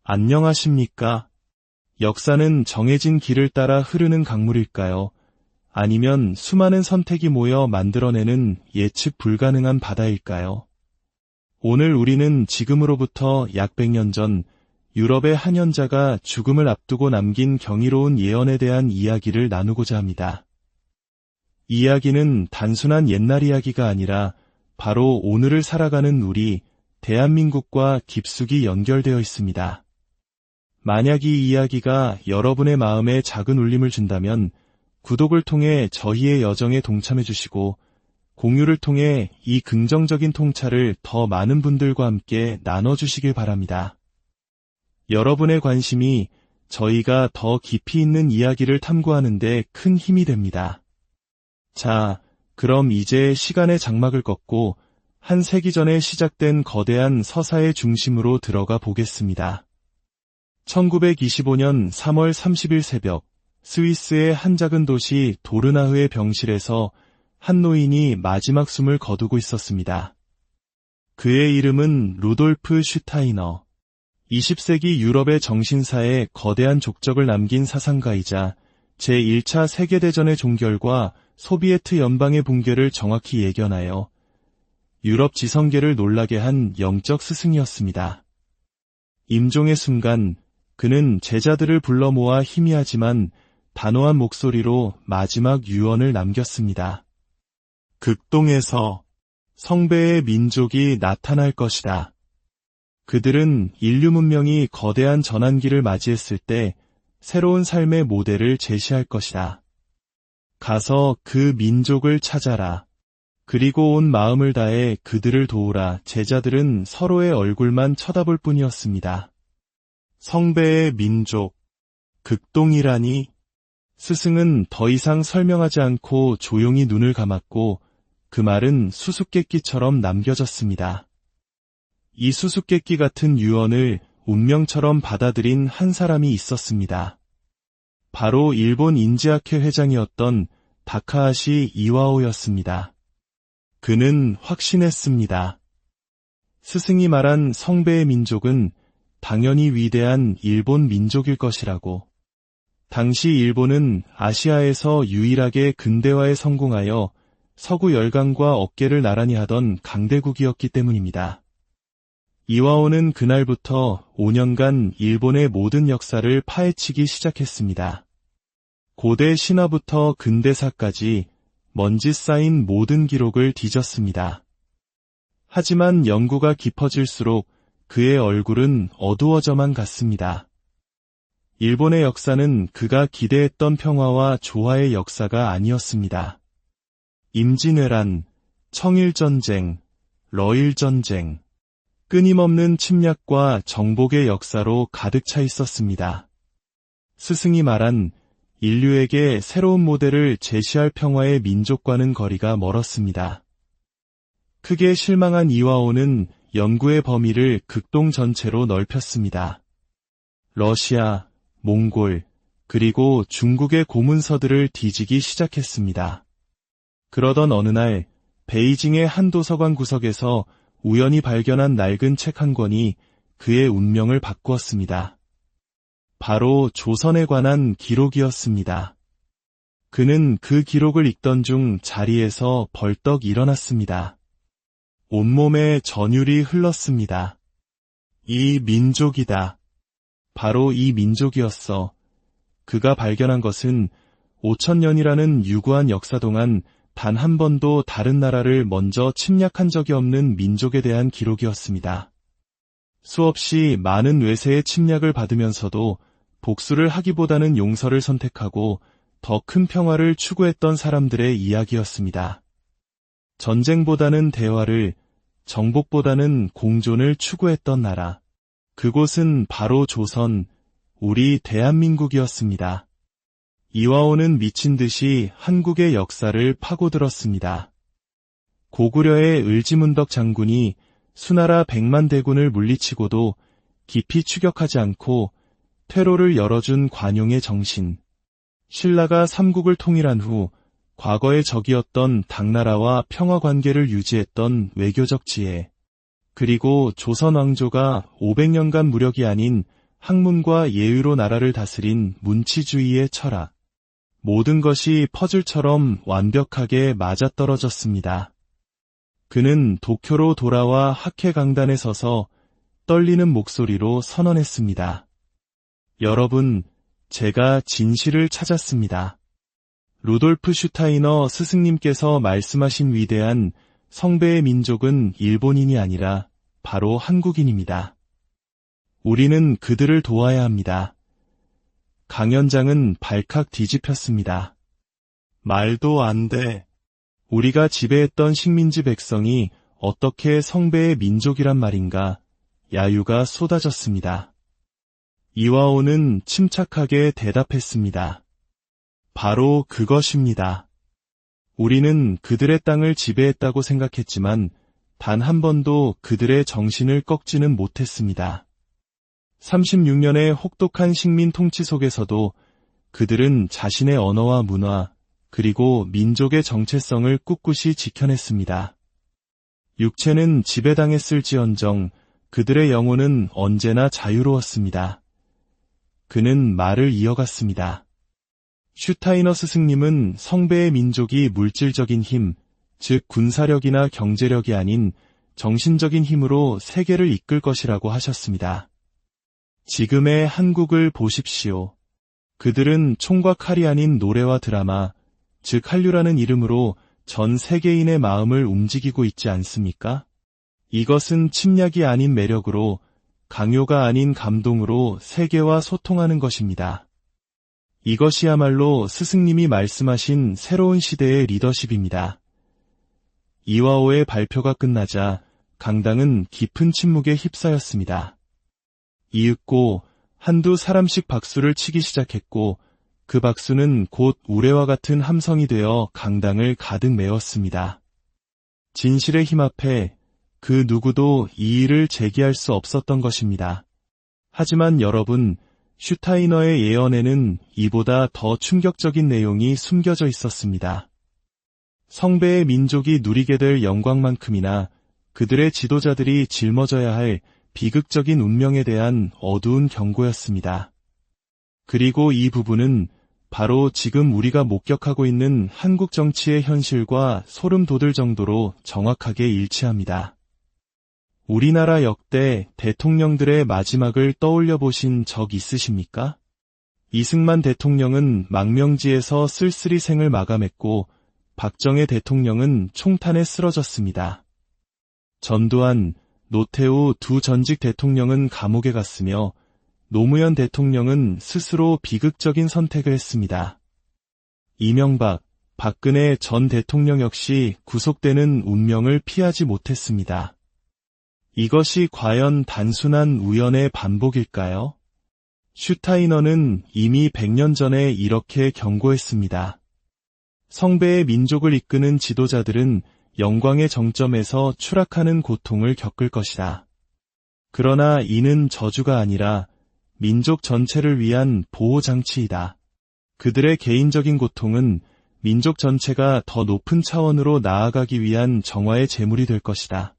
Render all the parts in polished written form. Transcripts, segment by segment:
안녕하십니까? 역사는 정해진 길을 따라 흐르는 강물일까요? 아니면 수많은 선택이 모여 만들어내는 예측 불가능한 바다일까요? 오늘 우리는 지금으로부터 약 100년 전 유럽의 한 현자가 죽음을 앞두고 남긴 경이로운 예언에 대한 이야기를 나누고자 합니다. 이야기는 단순한 옛날 이야기가 아니라 바로 오늘을 살아가는 우리 대한민국과 깊숙이 연결되어 있습니다. 만약 이 이야기가 여러분의 마음에 작은 울림을 준다면 구독을 통해 저희의 여정에 동참해 주시고 공유를 통해 이 긍정적인 통찰을 더 많은 분들과 함께 나눠주시길 바랍니다. 여러분의 관심이 저희가 더 깊이 있는 이야기를 탐구하는 데 큰 힘이 됩니다. 자, 그럼 이제 시간의 장막을 걷고 한 세기 전에 시작된 거대한 서사의 중심으로 들어가 보겠습니다. 1925년 3월 30일 새벽, 스위스의 한 작은 도시 도르나흐의 병실에서 한 노인이 마지막 숨을 거두고 있었습니다. 그의 이름은 루돌프 슈타이너. 20세기 유럽의 정신사에 거대한 족적을 남긴 사상가이자 제1차 세계대전의 종결과 소비에트 연방의 붕괴를 정확히 예견하여 유럽 지성계를 놀라게 한 영적 스승이었습니다. 임종의 순간 그는 제자들을 불러 모아 희미하지만 단호한 목소리로 마지막 유언을 남겼습니다. 극동에서 성배의 민족이 나타날 것이다. 그들은 인류 문명이 거대한 전환기를 맞이했을 때 새로운 삶의 모델을 제시할 것이다. 가서 그 민족을 찾아라. 그리고 온 마음을 다해 그들을 도우라. 제자들은 서로의 얼굴만 쳐다볼 뿐이었습니다. 성배의 민족, 극동이라니? 스승은 더 이상 설명하지 않고 조용히 눈을 감았고 그 말은 수수께끼처럼 남겨졌습니다. 이 수수께끼 같은 유언을 운명처럼 받아들인 한 사람이 있었습니다. 바로 일본 인지학회 회장이었던 다카하시 이와오였습니다. 그는 확신했습니다. 스승이 말한 성배의 민족은 당연히 위대한 일본 민족일 것이라고. 당시 일본은 아시아에서 유일하게 근대화에 성공하여 서구 열강과 어깨를 나란히 하던 강대국이었기 때문입니다. 이와오는 그날부터 5년간 일본의 모든 역사를 파헤치기 시작했습니다. 고대 신화부터 근대사까지 먼지 쌓인 모든 기록을 뒤졌습니다. 하지만 연구가 깊어질수록 그의 얼굴은 어두워져만 갔습니다. 일본의 역사는 그가 기대했던 평화와 조화의 역사가 아니었습니다. 임진왜란, 청일전쟁, 러일전쟁, 끊임없는 침략과 정복의 역사로 가득 차 있었습니다. 스승이 말한 인류에게 새로운 모델을 제시할 평화의 민족과는 거리가 멀었습니다. 크게 실망한 이와오는 연구의 범위를 극동 전체로 넓혔습니다. 러시아, 몽골, 그리고 중국의 고문서들을 뒤지기 시작했습니다. 그러던 어느 날 베이징의 한 도서관 구석에서 우연히 발견한 낡은 책 한 권이 그의 운명을 바꾸었습니다. 바로 조선에 관한 기록이었습니다. 그는 그 기록을 읽던 중 자리에서 벌떡 일어났습니다. 온몸에 전율이 흘렀습니다. 이 민족이다. 바로 이 민족이었어. 그가 발견한 것은 5,000년이라는 유구한 역사 동안 단 한 번도 다른 나라를 먼저 침략한 적이 없는 민족에 대한 기록이었습니다. 수없이 많은 외세의 침략을 받으면서도 복수를 하기보다는 용서를 선택하고 더 큰 평화를 추구했던 사람들의 이야기였습니다. 전쟁보다는 대화를, 정복보다는 공존을 추구했던 나라. 그곳은 바로 조선, 우리 대한민국이었습니다. 이와오는 미친 듯이 한국의 역사를 파고들었습니다. 고구려의 을지문덕 장군이 수나라 100만 대군을 물리치고도 깊이 추격하지 않고 퇴로를 열어준 관용의 정신. 신라가 삼국을 통일한 후 과거의 적이었던 당나라와 평화 관계를 유지했던 외교적 지혜. 그리고 조선 왕조가 500년간 무력이 아닌 학문과 예의로 나라를 다스린 문치주의의 철학. 모든 것이 퍼즐처럼 완벽하게 맞아떨어졌습니다. 그는 도쿄로 돌아와 학회 강단에 서서 떨리는 목소리로 선언했습니다. 여러분, 제가 진실을 찾았습니다. 루돌프 슈타이너 스승님께서 말씀하신 위대한 성배의 민족은 일본인이 아니라 바로 한국인입니다. 우리는 그들을 도와야 합니다. 강연장은 발칵 뒤집혔습니다. 말도 안 돼. 우리가 지배했던 식민지 백성이 어떻게 성배의 민족이란 말인가? 야유가 쏟아졌습니다. 이와오는 침착하게 대답했습니다. 바로 그것입니다. 우리는 그들의 땅을 지배했다고 생각했지만 단 한 번도 그들의 정신을 꺾지는 못했습니다. 36년의 혹독한 식민 통치 속에서도 그들은 자신의 언어와 문화 그리고 민족의 정체성을 꿋꿋이 지켜냈습니다. 육체는 지배당했을지언정 그들의 영혼은 언제나 자유로웠습니다. 그는 말을 이어갔습니다. 슈타이너 스승님은 성배의 민족이 물질적인 힘, 즉 군사력이나 경제력이 아닌 정신적인 힘으로 세계를 이끌 것이라고 하셨습니다. 지금의 한국을 보십시오. 그들은 총과 칼이 아닌 노래와 드라마, 즉 한류라는 이름으로 전 세계인의 마음을 움직이고 있지 않습니까? 이것은 침략이 아닌 매력으로, 강요가 아닌 감동으로 세계와 소통하는 것입니다. 이것이야말로 스승님이 말씀하신 새로운 시대의 리더십입니다. 이와오의 발표가 끝나자 강당은 깊은 침묵에 휩싸였습니다. 이윽고 한두 사람씩 박수를 치기 시작했고 그 박수는 곧 우레와 같은 함성이 되어 강당을 가득 메웠습니다. 진실의 힘 앞에 그 누구도 이의를 제기할 수 없었던 것입니다. 하지만 여러분, 슈타이너의 예언에는 이보다 더 충격적인 내용이 숨겨져 있었습니다. 성배의 민족이 누리게 될 영광만큼이나 그들의 지도자들이 짊어져야 할 비극적인 운명에 대한 어두운 경고였습니다. 그리고 이 부분은 바로 지금 우리가 목격하고 있는 한국 정치의 현실과 소름 돋을 정도로 정확하게 일치합니다. 우리나라 역대 대통령들의 마지막을 떠올려 보신 적 있으십니까? 이승만 대통령은 망명지에서 쓸쓸히 생을 마감했고 박정희 대통령은 총탄에 쓰러졌습니다. 전두환, 노태우 두 전직 대통령은 감옥에 갔으며 노무현 대통령은 스스로 비극적인 선택을 했습니다. 이명박, 박근혜 전 대통령 역시 구속되는 운명을 피하지 못했습니다. 이것이 과연 단순한 우연의 반복일까요? 슈타이너는 이미 100년 전에 이렇게 경고했습니다. 성배의 민족을 이끄는 지도자들은 영광의 정점에서 추락하는 고통을 겪을 것이다. 그러나 이는 저주가 아니라 민족 전체를 위한 보호장치이다. 그들의 개인적인 고통은 민족 전체가 더 높은 차원으로 나아가기 위한 정화의 제물이 될 것이다.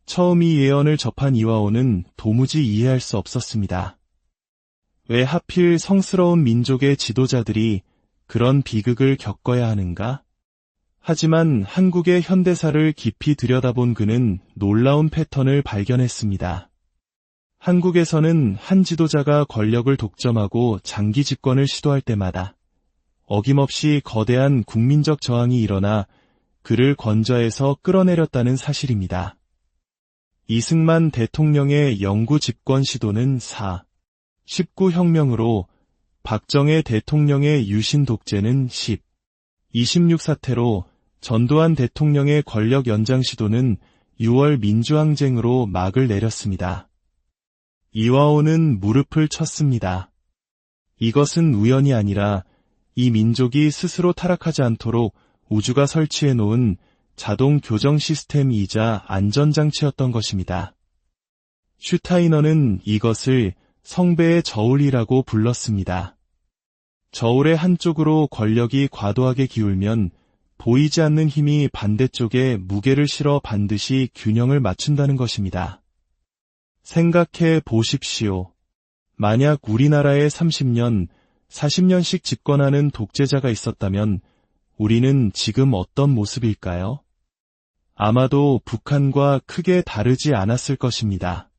처음 이 예언을 접한 이와오는 도무지 이해할 수 없었습니다. 왜 하필 성스러운 민족의 지도자들이 그런 비극을 겪어야 하는가? 하지만 한국의 현대사를 깊이 들여다본 그는 놀라운 패턴을 발견했습니다. 한국에서는 한 지도자가 권력을 독점하고 장기 집권을 시도할 때마다 어김없이 거대한 국민적 저항이 일어나 그를 권좌에서 끌어내렸다는 사실입니다. 이승만 대통령의 영구 집권 시도는 19혁명으로, 박정희 대통령의 유신 독재는 26 사태로, 전두환 대통령의 권력 연장 시도는 6월 민주항쟁으로 막을 내렸습니다. 이와오는 무릎을 쳤습니다. 이것은 우연이 아니라 이 민족이 스스로 타락하지 않도록 우주가 설치해 놓은 자동 교정 시스템이자 안전장치였던 것입니다. 슈타이너는 이것을 성배의 저울이라고 불렀습니다. 저울의 한쪽으로 권력이 과도하게 기울면 보이지 않는 힘이 반대쪽에 무게를 실어 반드시 균형을 맞춘다는 것입니다. 생각해 보십시오. 만약 우리나라에 30년, 40년씩 집권하는 독재자가 있었다면 우리는 지금 어떤 모습일까요? 아마도 북한과 크게 다르지 않았을 것입니다.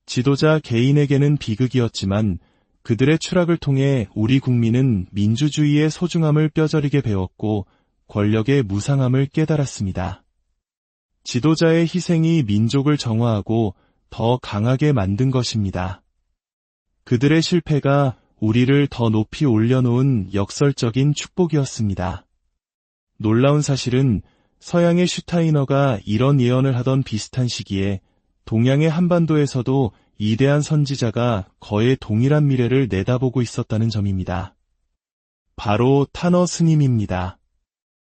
지도자 개인에게는 비극이었지만 그들의 추락을 통해 우리 국민은 민주주의의 소중함을 뼈저리게 배웠고 권력의 무상함을 깨달았습니다. 지도자의 희생이 민족을 정화하고 더 강하게 만든 것입니다. 그들의 실패가 우리를 더 높이 올려놓은 역설적인 축복이었습니다. 놀라운 사실은 서양의 슈타이너가 이런 예언을 하던 비슷한 시기에 동양의 한반도에서도 위대한 선지자가 거의 동일한 미래를 내다보고 있었다는 점입니다. 바로 타너 스님입니다.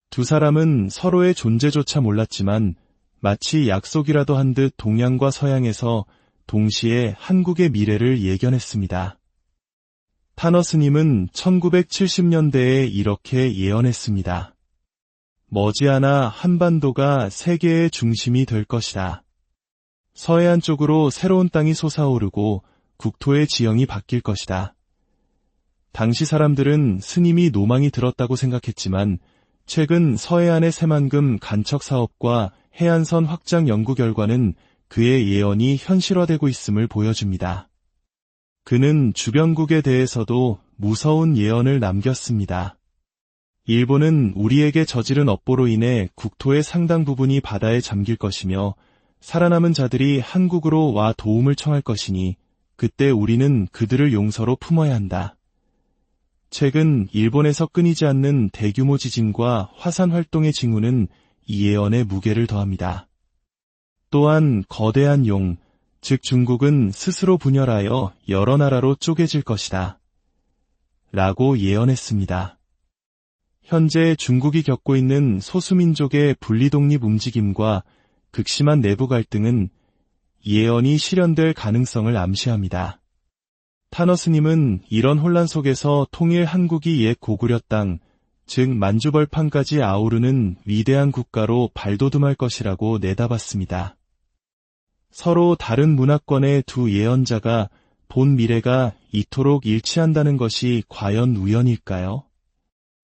두 사람은 서로의 존재조차 몰랐지만 마치 약속이라도 한 듯 동양과 서양에서 동시에 한국의 미래를 예견했습니다. 타너 스님은 1970년대에 이렇게 예언했습니다. 머지않아 한반도가 세계의 중심이 될 것이다. 서해안 쪽으로 새로운 땅이 솟아오르고 국토의 지형이 바뀔 것이다. 당시 사람들은 스님이 노망이 들었다고 생각했지만 최근 서해안의 새만금 간척 사업과 해안선 확장 연구 결과는 그의 예언이 현실화되고 있음을 보여줍니다. 그는 주변국에 대해서도 무서운 예언을 남겼습니다. 일본은 우리에게 저지른 업보로 인해 국토의 상당 부분이 바다에 잠길 것이며 살아남은 자들이 한국으로 와 도움을 청할 것이니 그때 우리는 그들을 용서로 품어야 한다. 최근 일본에서 끊이지 않는 대규모 지진과 화산 활동의 징후는 이 예언에 무게를 더합니다. 또한 거대한 용, 즉 중국은 스스로 분열하여 여러 나라로 쪼개질 것이다. 라고 예언했습니다. 현재 중국이 겪고 있는 소수민족의 분리독립 움직임과 극심한 내부 갈등은 예언이 실현될 가능성을 암시합니다. 타너 스님은 이런 혼란 속에서 통일 한국이 옛 고구려 땅, 즉 만주벌판까지 아우르는 위대한 국가로 발돋움할 것이라고 내다봤습니다. 서로 다른 문화권의 두 예언자가 본 미래가 이토록 일치한다는 것이 과연 우연일까요?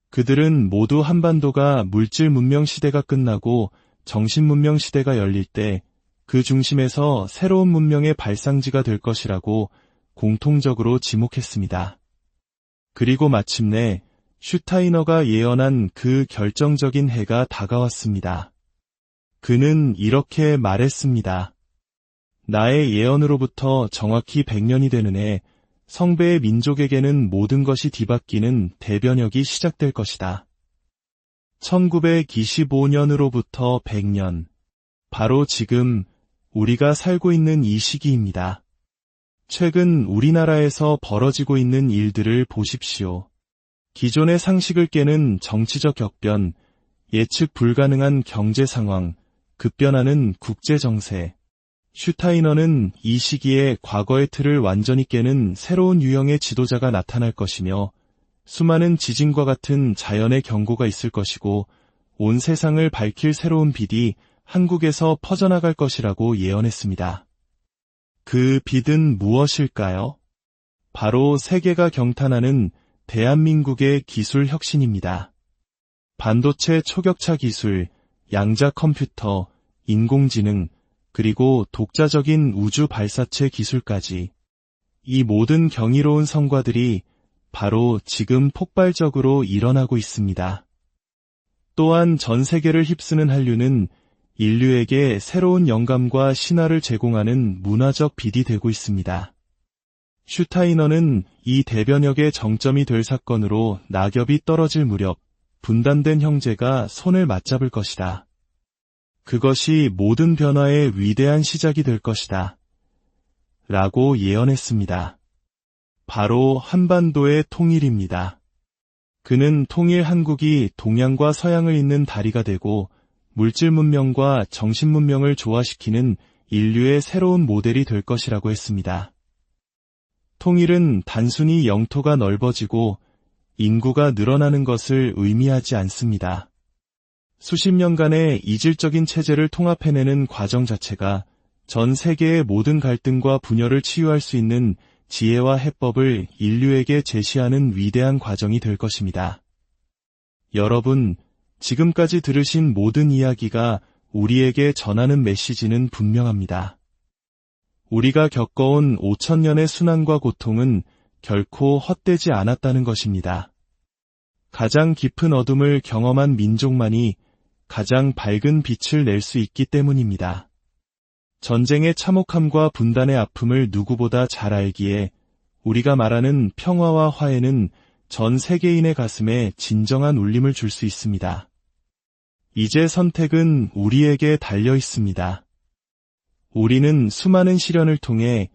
그들은 모두 한반도가 물질 문명 시대가 끝나고 정신 문명 시대가 열릴 때 그 중심에서 새로운 문명의 발상지가 될 것이라고 공통적으로 지목했습니다. 그리고 마침내 슈타이너가 예언한 그 결정적인 해가 다가왔습니다. 그는 이렇게 말했습니다. 나의 예언으로부터 정확히 100년이 되는 해, 성배의 민족에게는 모든 것이 뒤바뀌는 대변혁이 시작될 것이다. 1925년으로부터 100년. 바로 지금 우리가 살고 있는 이 시기입니다. 최근 우리나라에서 벌어지고 있는 일들을 보십시오. 기존의 상식을 깨는 정치적 격변, 예측 불가능한 경제 상황, 급변하는 국제 정세. 슈타이너는 이 시기에 과거의 틀을 완전히 깨는 새로운 유형의 지도자가 나타날 것이며 수많은 지진과 같은 자연의 경고가 있을 것이고 온 세상을 밝힐 새로운 빛이 한국에서 퍼져나갈 것이라고 예언했습니다. 그 빛은 무엇일까요? 바로 세계가 경탄하는 대한민국의 기술 혁신입니다. 반도체 초격차 기술, 양자 컴퓨터, 인공지능, 그리고 독자적인 우주 발사체 기술까지 이 모든 경이로운 성과들이 바로 지금 폭발적으로 일어나고 있습니다. 또한 전 세계를 휩쓰는 한류는 인류에게 새로운 영감과 신화를 제공하는 문화적 빛이 되고 있습니다. 슈타이너는 이 대변혁의 정점이 될 사건으로 낙엽이 떨어질 무렵 분단된 형제가 손을 맞잡을 것이다. 그것이 모든 변화의 위대한 시작이 될 것이다. 라고 예언했습니다. 바로 한반도의 통일입니다. 그는 통일 한국이 동양과 서양을 잇는 다리가 되고 물질 문명과 정신 문명을 조화시키는 인류의 새로운 모델이 될 것이라고 했습니다. 통일은 단순히 영토가 넓어지고 인구가 늘어나는 것을 의미하지 않습니다. 수십 년간의 이질적인 체제를 통합해내는 과정 자체가 전 세계의 모든 갈등과 분열을 치유할 수 있는 지혜와 해법을 인류에게 제시하는 위대한 과정이 될 것입니다. 여러분, 지금까지 들으신 모든 이야기가 우리에게 전하는 메시지는 분명합니다. 우리가 겪어온 5,000년의 순환과 고통은 결코 헛되지 않았다는 것입니다. 가장 깊은 어둠을 경험한 민족만이 가장 밝은 빛을 낼 수 있기 때문입니다. 전쟁의 참혹함과 분단의 아픔을 누구보다 잘 알기에 우리가 말하는 평화와 화해는 전 세계인의 가슴에 진정한 울림을 줄 수 있습니다. 이제 선택은 우리에게 달려 있습니다. 우리는 수많은 시련을 통해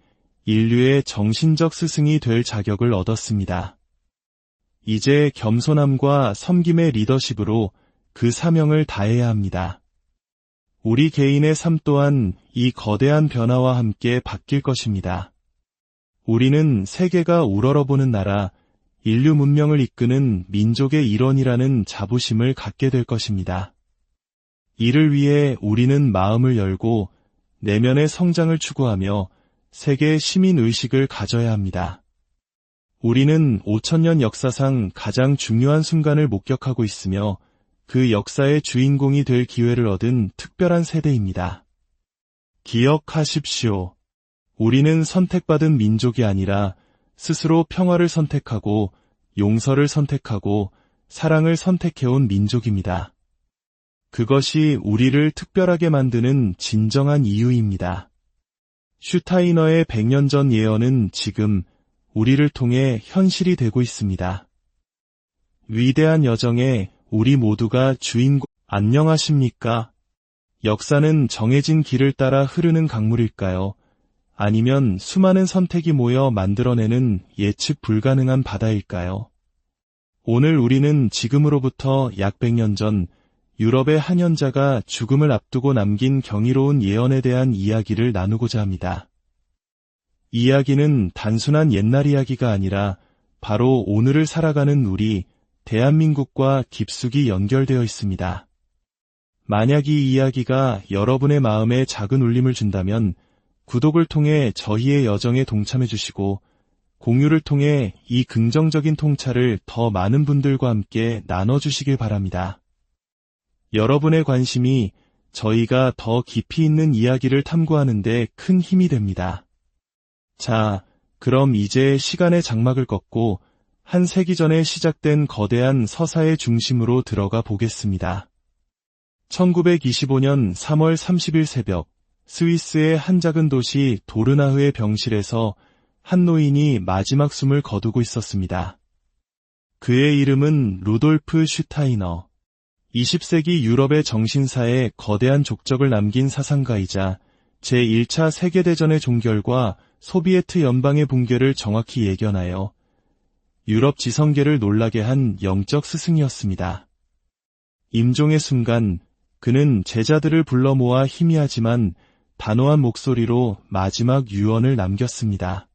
인류의 정신적 스승이 될 자격을 얻었습니다. 이제 겸손함과 섬김의 리더십으로 그 사명을 다해야 합니다. 우리 개인의 삶 또한 이 거대한 변화와 함께 바뀔 것입니다. 우리는 세계가 우러러보는 나라, 인류 문명을 이끄는 민족의 일원이라는 자부심을 갖게 될 것입니다. 이를 위해 우리는 마음을 열고 내면의 성장을 추구하며 세계의 시민의식을 가져야 합니다. 우리는 5,000년 역사상 가장 중요한 순간을 목격하고 있으며 그 역사의 주인공이 될 기회를 얻은 특별한 세대입니다. 기억하십시오. 우리는 선택받은 민족이 아니라 스스로 평화를 선택하고 용서를 선택하고 사랑을 선택해온 민족입니다. 그것이 우리를 특별하게 만드는 진정한 이유입니다. 슈타이너의 100년 전 예언은 지금 우리를 통해 현실이 되고 있습니다. 위대한 여정에 우리 모두가 주인공. 안녕하십니까? 역사는 정해진 길을 따라 흐르는 강물일까요? 아니면 수많은 선택이 모여 만들어내는 예측 불가능한 바다일까요? 오늘 우리는 지금으로부터 약 100년 전 유럽의 한 현자가 죽음을 앞두고 남긴 경이로운 예언에 대한 이야기를 나누고자 합니다. 이야기는 단순한 옛날 이야기가 아니라 바로 오늘을 살아가는 우리 대한민국과 깊숙이 연결되어 있습니다. 만약 이 이야기가 여러분의 마음에 작은 울림을 준다면 구독을 통해 저희의 여정에 동참해 주시고 공유를 통해 이 긍정적인 통찰을 더 많은 분들과 함께 나눠주시길 바랍니다. 여러분의 관심이 저희가 더 깊이 있는 이야기를 탐구하는 데 큰 힘이 됩니다. 자, 그럼 이제 시간의 장막을 꺾고 한 세기 전에 시작된 거대한 서사의 중심으로 들어가 보겠습니다. 1925년 3월 30일 새벽, 스위스의 한 작은 도시 도르나흐의 병실에서 한 노인이 마지막 숨을 거두고 있었습니다. 그의 이름은 루돌프 슈타이너. 20세기 유럽의 정신사에 거대한 족적을 남긴 사상가이자 제1차 세계대전의 종결과 소비에트 연방의 붕괴를 정확히 예견하여 유럽 지성계를 놀라게 한 영적 스승이었습니다. 임종의 순간 그는 제자들을 불러 모아 희미하지만 단호한 목소리로 마지막 유언을 남겼습니다.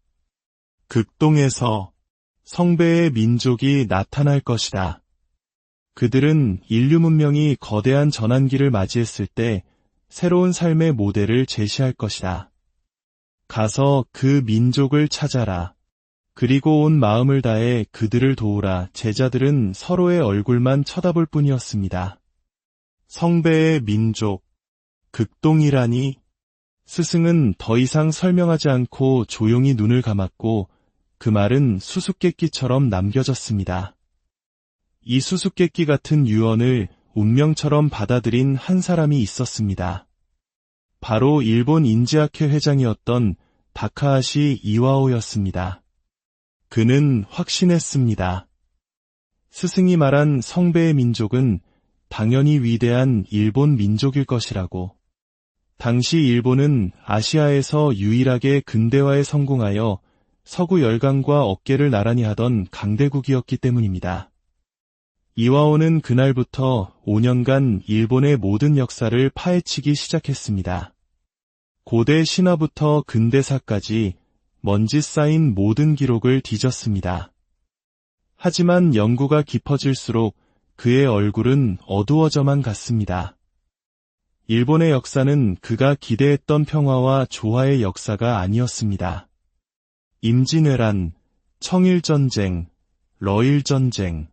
극동에서 성배의 민족이 나타날 것이다. 그들은 인류 문명이 거대한 전환기를 맞이했을 때 새로운 삶의 모델을 제시할 것이다. 가서 그 민족을 찾아라. 그리고 온 마음을 다해 그들을 도우라. 제자들은 서로의 얼굴만 쳐다볼 뿐이었습니다. 성배의 민족, 극동이라니? 스승은 더 이상 설명하지 않고 조용히 눈을 감았고 그 말은 수수께끼처럼 남겨졌습니다. 이 수수께끼 같은 유언을 운명처럼 받아들인 한 사람이 있었습니다. 바로 일본 인지학회 회장이었던 다카하시 이와오였습니다. 그는 확신했습니다. 스승이 말한 성배의 민족은 당연히 위대한 일본 민족일 것이라고. 당시 일본은 아시아에서 유일하게 근대화에 성공하여 서구 열강과 어깨를 나란히 하던 강대국이었기 때문입니다. 이와오는 그날부터 5년간 일본의 모든 역사를 파헤치기 시작했습니다. 고대 신화부터 근대사까지 먼지 쌓인 모든 기록을 뒤졌습니다. 하지만 연구가 깊어질수록 그의 얼굴은 어두워져만 갔습니다. 일본의 역사는 그가 기대했던 평화와 조화의 역사가 아니었습니다. 임진왜란, 청일전쟁, 러일전쟁,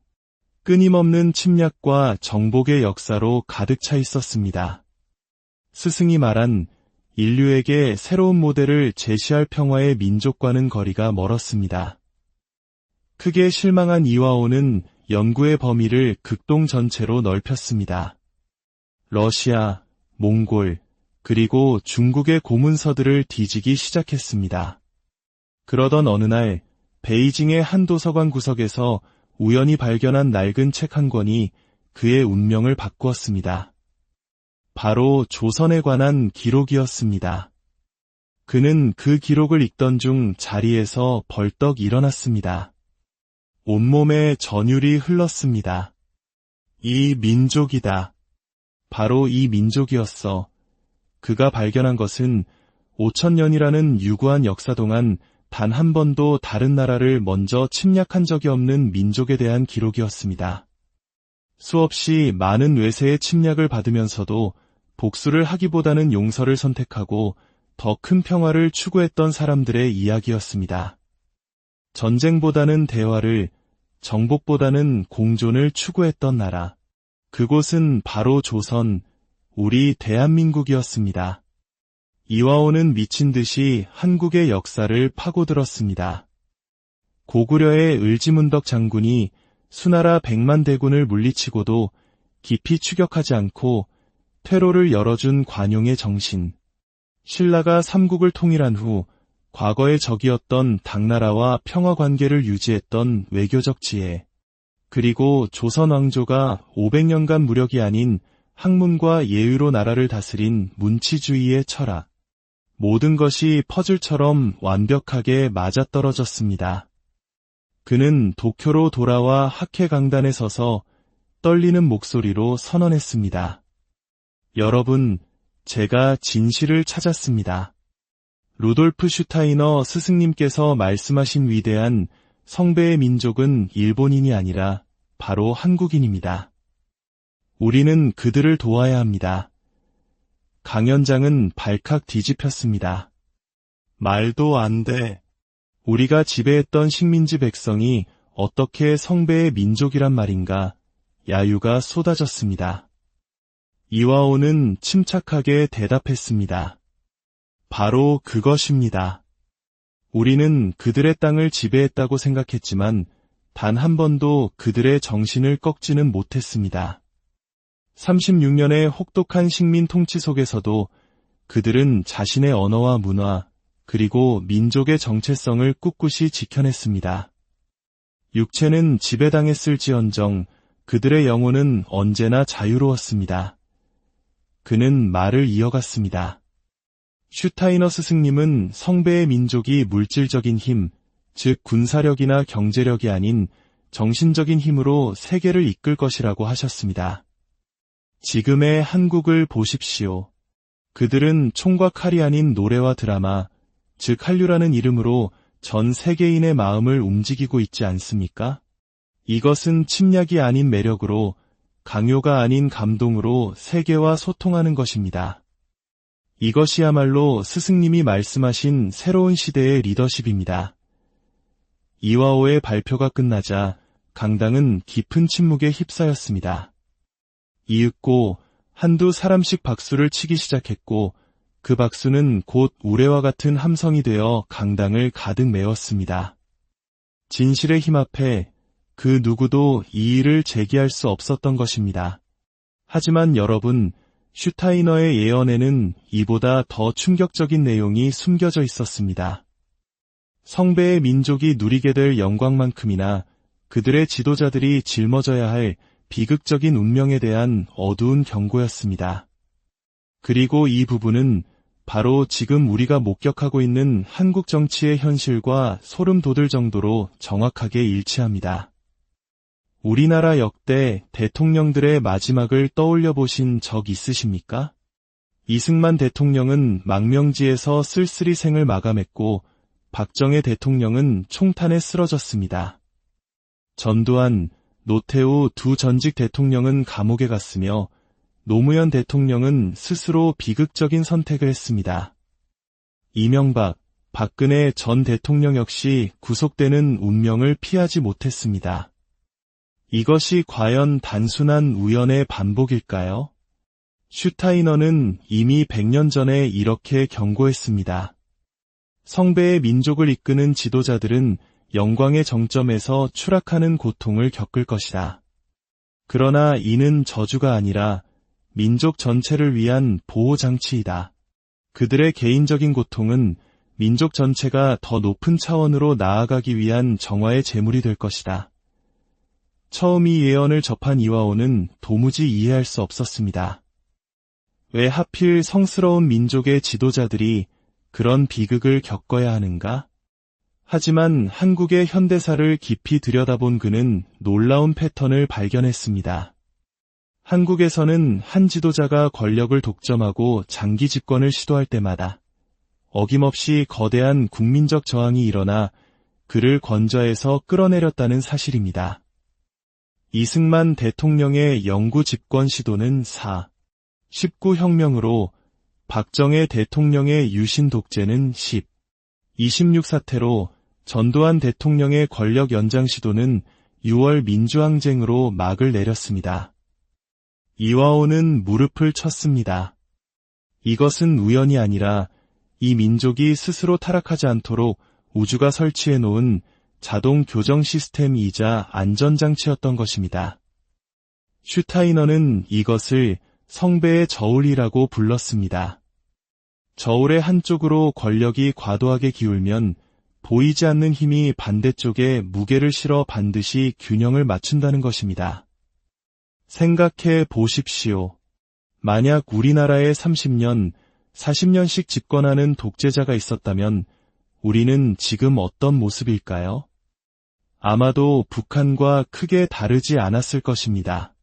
끊임없는 침략과 정복의 역사로 가득 차 있었습니다. 스승이 말한 인류에게 새로운 모델을 제시할 평화의 민족과는 거리가 멀었습니다. 크게 실망한 이화오는 연구의 범위를 극동 전체로 넓혔습니다. 러시아, 몽골, 그리고 중국의 고문서들을 뒤지기 시작했습니다. 그러던 어느 날 베이징의 한 도서관 구석에서 우연히 발견한 낡은 책 한 권이 그의 운명을 바꾸었습니다. 바로 조선에 관한 기록이었습니다. 그는 그 기록을 읽던 중 자리에서 벌떡 일어났습니다. 온몸에 전율이 흘렀습니다. 이 민족이다. 바로 이 민족이었어. 그가 발견한 것은 5,000년이라는 유구한 역사 동안 단 한 번도 다른 나라를 먼저 침략한 적이 없는 민족에 대한 기록이었습니다. 수없이 많은 외세의 침략을 받으면서도 복수를 하기보다는 용서를 선택하고 더 큰 평화를 추구했던 사람들의 이야기였습니다. 전쟁보다는 대화를, 정복보다는 공존을 추구했던 나라. 그곳은 바로 조선, 우리 대한민국이었습니다. 이화오는 미친 듯이 한국의 역사를 파고들었습니다. 고구려의 을지문덕 장군이 수나라 100만 대군을 물리치고도 깊이 추격하지 않고 퇴로를 열어준 관용의 정신, 신라가 삼국을 통일한 후 과거의 적이었던 당나라와 평화관계를 유지했던 외교적 지혜, 그리고 조선 왕조가 500년간 무력이 아닌 학문과 예의로 나라를 다스린 문치주의의 철학, 모든 것이 퍼즐처럼 완벽하게 맞아떨어졌습니다. 그는 도쿄로 돌아와 학회 강단에 서서 떨리는 목소리로 선언했습니다. 여러분, 제가 진실을 찾았습니다. 루돌프 슈타이너 스승님께서 말씀하신 위대한 성배의 민족은 일본인이 아니라 바로 한국인입니다. 우리는 그들을 도와야 합니다. 강연장은 발칵 뒤집혔습니다. 말도 안 돼. 우리가 지배했던 식민지 백성이 어떻게 성배의 민족이란 말인가? 야유가 쏟아졌습니다. 이화오는 침착하게 대답했습니다. 바로 그것입니다. 우리는 그들의 땅을 지배했다고 생각했지만 단 한 번도 그들의 정신을 꺾지는 못했습니다. 36년의 혹독한 식민 통치 속에서도 그들은 자신의 언어와 문화, 그리고 민족의 정체성을 꿋꿋이 지켜냈습니다. 육체는 지배당했을지언정 그들의 영혼은 언제나 자유로웠습니다. 그는 말을 이어갔습니다. 슈타이너 스승님은 성배의 민족이 물질적인 힘, 즉 군사력이나 경제력이 아닌 정신적인 힘으로 세계를 이끌 것이라고 하셨습니다. 지금의 한국을 보십시오. 그들은 총과 칼이 아닌 노래와 드라마, 즉 한류라는 이름으로 전 세계인의 마음을 움직이고 있지 않습니까? 이것은 침략이 아닌 매력으로, 강요가 아닌 감동으로 세계와 소통하는 것입니다. 이것이야말로 스승님이 말씀하신 새로운 시대의 리더십입니다. 이화오의 발표가 끝나자 강당은 깊은 침묵에 휩싸였습니다. 이윽고 한두 사람씩 박수를 치기 시작했고 그 박수는 곧 우레와 같은 함성이 되어 강당을 가득 메웠습니다. 진실의 힘 앞에 그 누구도 이의를 제기할 수 없었던 것입니다. 하지만 여러분, 슈타이너의 예언에는 이보다 더 충격적인 내용이 숨겨져 있었습니다. 성배의 민족이 누리게 될 영광만큼이나 그들의 지도자들이 짊어져야 할 비극적인 운명에 대한 어두운 경고였습니다. 그리고 이 부분은 바로 지금 우리가 목격하고 있는 한국 정치의 현실과 소름 돋을 정도로 정확하게 일치합니다. 우리나라 역대 대통령들의 마지막을 떠올려 보신 적 있으십니까? 이승만 대통령은 망명지에서 쓸쓸히 생을 마감했고 박정희 대통령은 총탄에 쓰러졌습니다. 전두환, 노태우 두 전직 대통령은 감옥에 갔으며 노무현 대통령은 스스로 비극적인 선택을 했습니다. 이명박, 박근혜 전 대통령 역시 구속되는 운명을 피하지 못했습니다. 이것이 과연 단순한 우연의 반복일까요? 슈타이너는 이미 100년 전에 이렇게 경고했습니다. 성배의 민족을 이끄는 지도자들은 영광의 정점에서 추락하는 고통을 겪을 것이다. 그러나 이는 저주가 아니라 민족 전체를 위한 보호장치이다. 그들의 개인적인 고통은 민족 전체가 더 높은 차원으로 나아가기 위한 정화의 제물이 될 것이다. 처음 이 예언을 접한 이화오는 도무지 이해할 수 없었습니다. 왜 하필 성스러운 민족의 지도자들이 그런 비극을 겪어야 하는가? 하지만 한국의 현대사를 깊이 들여다본 그는 놀라운 패턴을 발견했습니다. 한국에서는 한 지도자가 권력을 독점하고 장기 집권을 시도할 때마다 어김없이 거대한 국민적 저항이 일어나 그를 권좌에서 끌어내렸다는 사실입니다. 이승만 대통령의 영구 집권 시도는 19 혁명으로, 박정희 대통령의 유신 독재는 26 사태로, 전두환 대통령의 권력 연장 시도는 6월 민주항쟁으로 막을 내렸습니다. 이화오는 무릎을 쳤습니다. 이것은 우연이 아니라 이 민족이 스스로 타락하지 않도록 우주가 설치해 놓은 자동 교정 시스템이자 안전장치였던 것입니다. 슈타이너는 이것을 성배의 저울이라고 불렀습니다. 저울의 한쪽으로 권력이 과도하게 기울면 보이지 않는 힘이 반대쪽에 무게를 실어 반드시 균형을 맞춘다는 것입니다. 생각해 보십시오. 만약 우리나라에 30년, 40년씩 집권하는 독재자가 있었다면 우리는 지금 어떤 모습일까요? 아마도 북한과 크게 다르지 않았을 것입니다.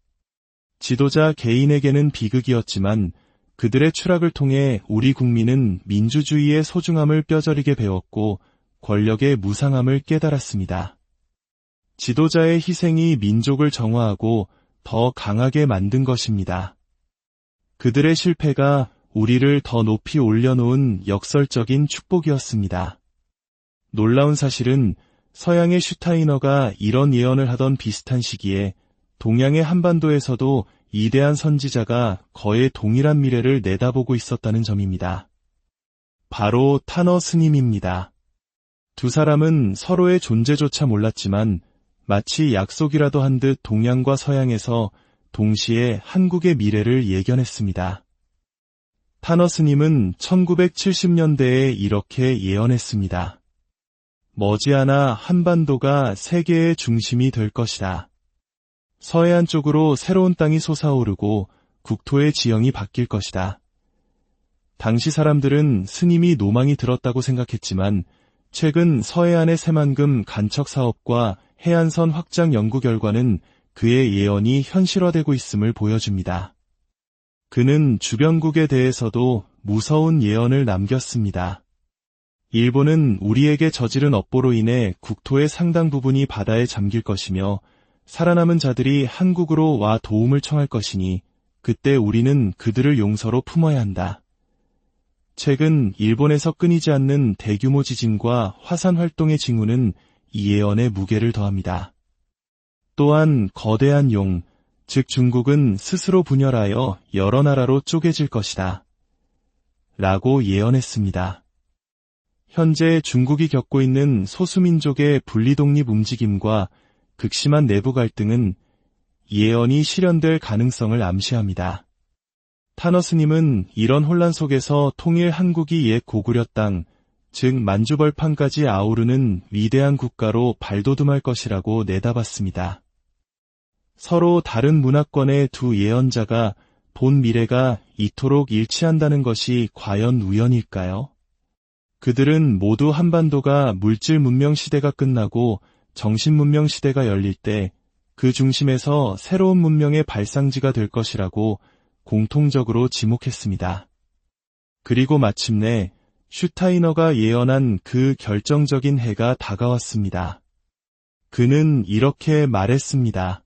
지도자 개인에게는 비극이었지만 그들의 추락을 통해 우리 국민은 민주주의의 소중함을 뼈저리게 배웠고 권력의 무상함을 깨달았습니다. 지도자의 희생이 민족을 정화하고 더 강하게 만든 것입니다. 그들의 실패가 우리를 더 높이 올려놓은 역설적인 축복이었습니다. 놀라운 사실은 서양의 슈타이너가 이런 예언을 하던 비슷한 시기에 동양의 한반도에서도 이대한 선지자가 거의 동일한 미래를 내다보고 있었다는 점입니다. 바로 타너 스님입니다. 두 사람은 서로의 존재조차 몰랐지만 마치 약속이라도 한 듯 동양과 서양에서 동시에 한국의 미래를 예견했습니다. 타너 스님은 1970년대에 이렇게 예언했습니다. 머지않아 한반도가 세계의 중심이 될 것이다. 서해안 쪽으로 새로운 땅이 솟아오르고 국토의 지형이 바뀔 것이다. 당시 사람들은 스님이 노망이 들었다고 생각했지만 최근 서해안의 새만금 간척 사업과 해안선 확장 연구 결과는 그의 예언이 현실화되고 있음을 보여줍니다. 그는 주변국에 대해서도 무서운 예언을 남겼습니다. 일본은 우리에게 저지른 업보로 인해 국토의 상당 부분이 바다에 잠길 것이며 살아남은 자들이 한국으로 와 도움을 청할 것이니 그때 우리는 그들을 용서로 품어야 한다. 최근 일본에서 끊이지 않는 대규모 지진과 화산 활동의 징후는 이 예언의 무게를 더합니다. 또한 거대한 용, 즉 중국은 스스로 분열하여 여러 나라로 쪼개질 것이다. 라고 예언했습니다. 현재 중국이 겪고 있는 소수민족의 분리독립 움직임과 극심한 내부 갈등은 예언이 실현될 가능성을 암시합니다. 타너 스님은 이런 혼란 속에서 통일 한국이 옛 고구려 땅, 즉 만주벌판까지 아우르는 위대한 국가로 발돋움할 것이라고 내다봤습니다. 서로 다른 문화권의 두 예언자가 본 미래가 이토록 일치한다는 것이 과연 우연일까요? 그들은 모두 한반도가 물질 문명 시대가 끝나고 정신 문명 시대가 열릴 때 그 중심에서 새로운 문명의 발상지가 될 것이라고 공통적으로 지목했습니다. 그리고 마침내 슈타이너가 예언한 그 결정적인 해가 다가왔습니다. 그는 이렇게 말했습니다.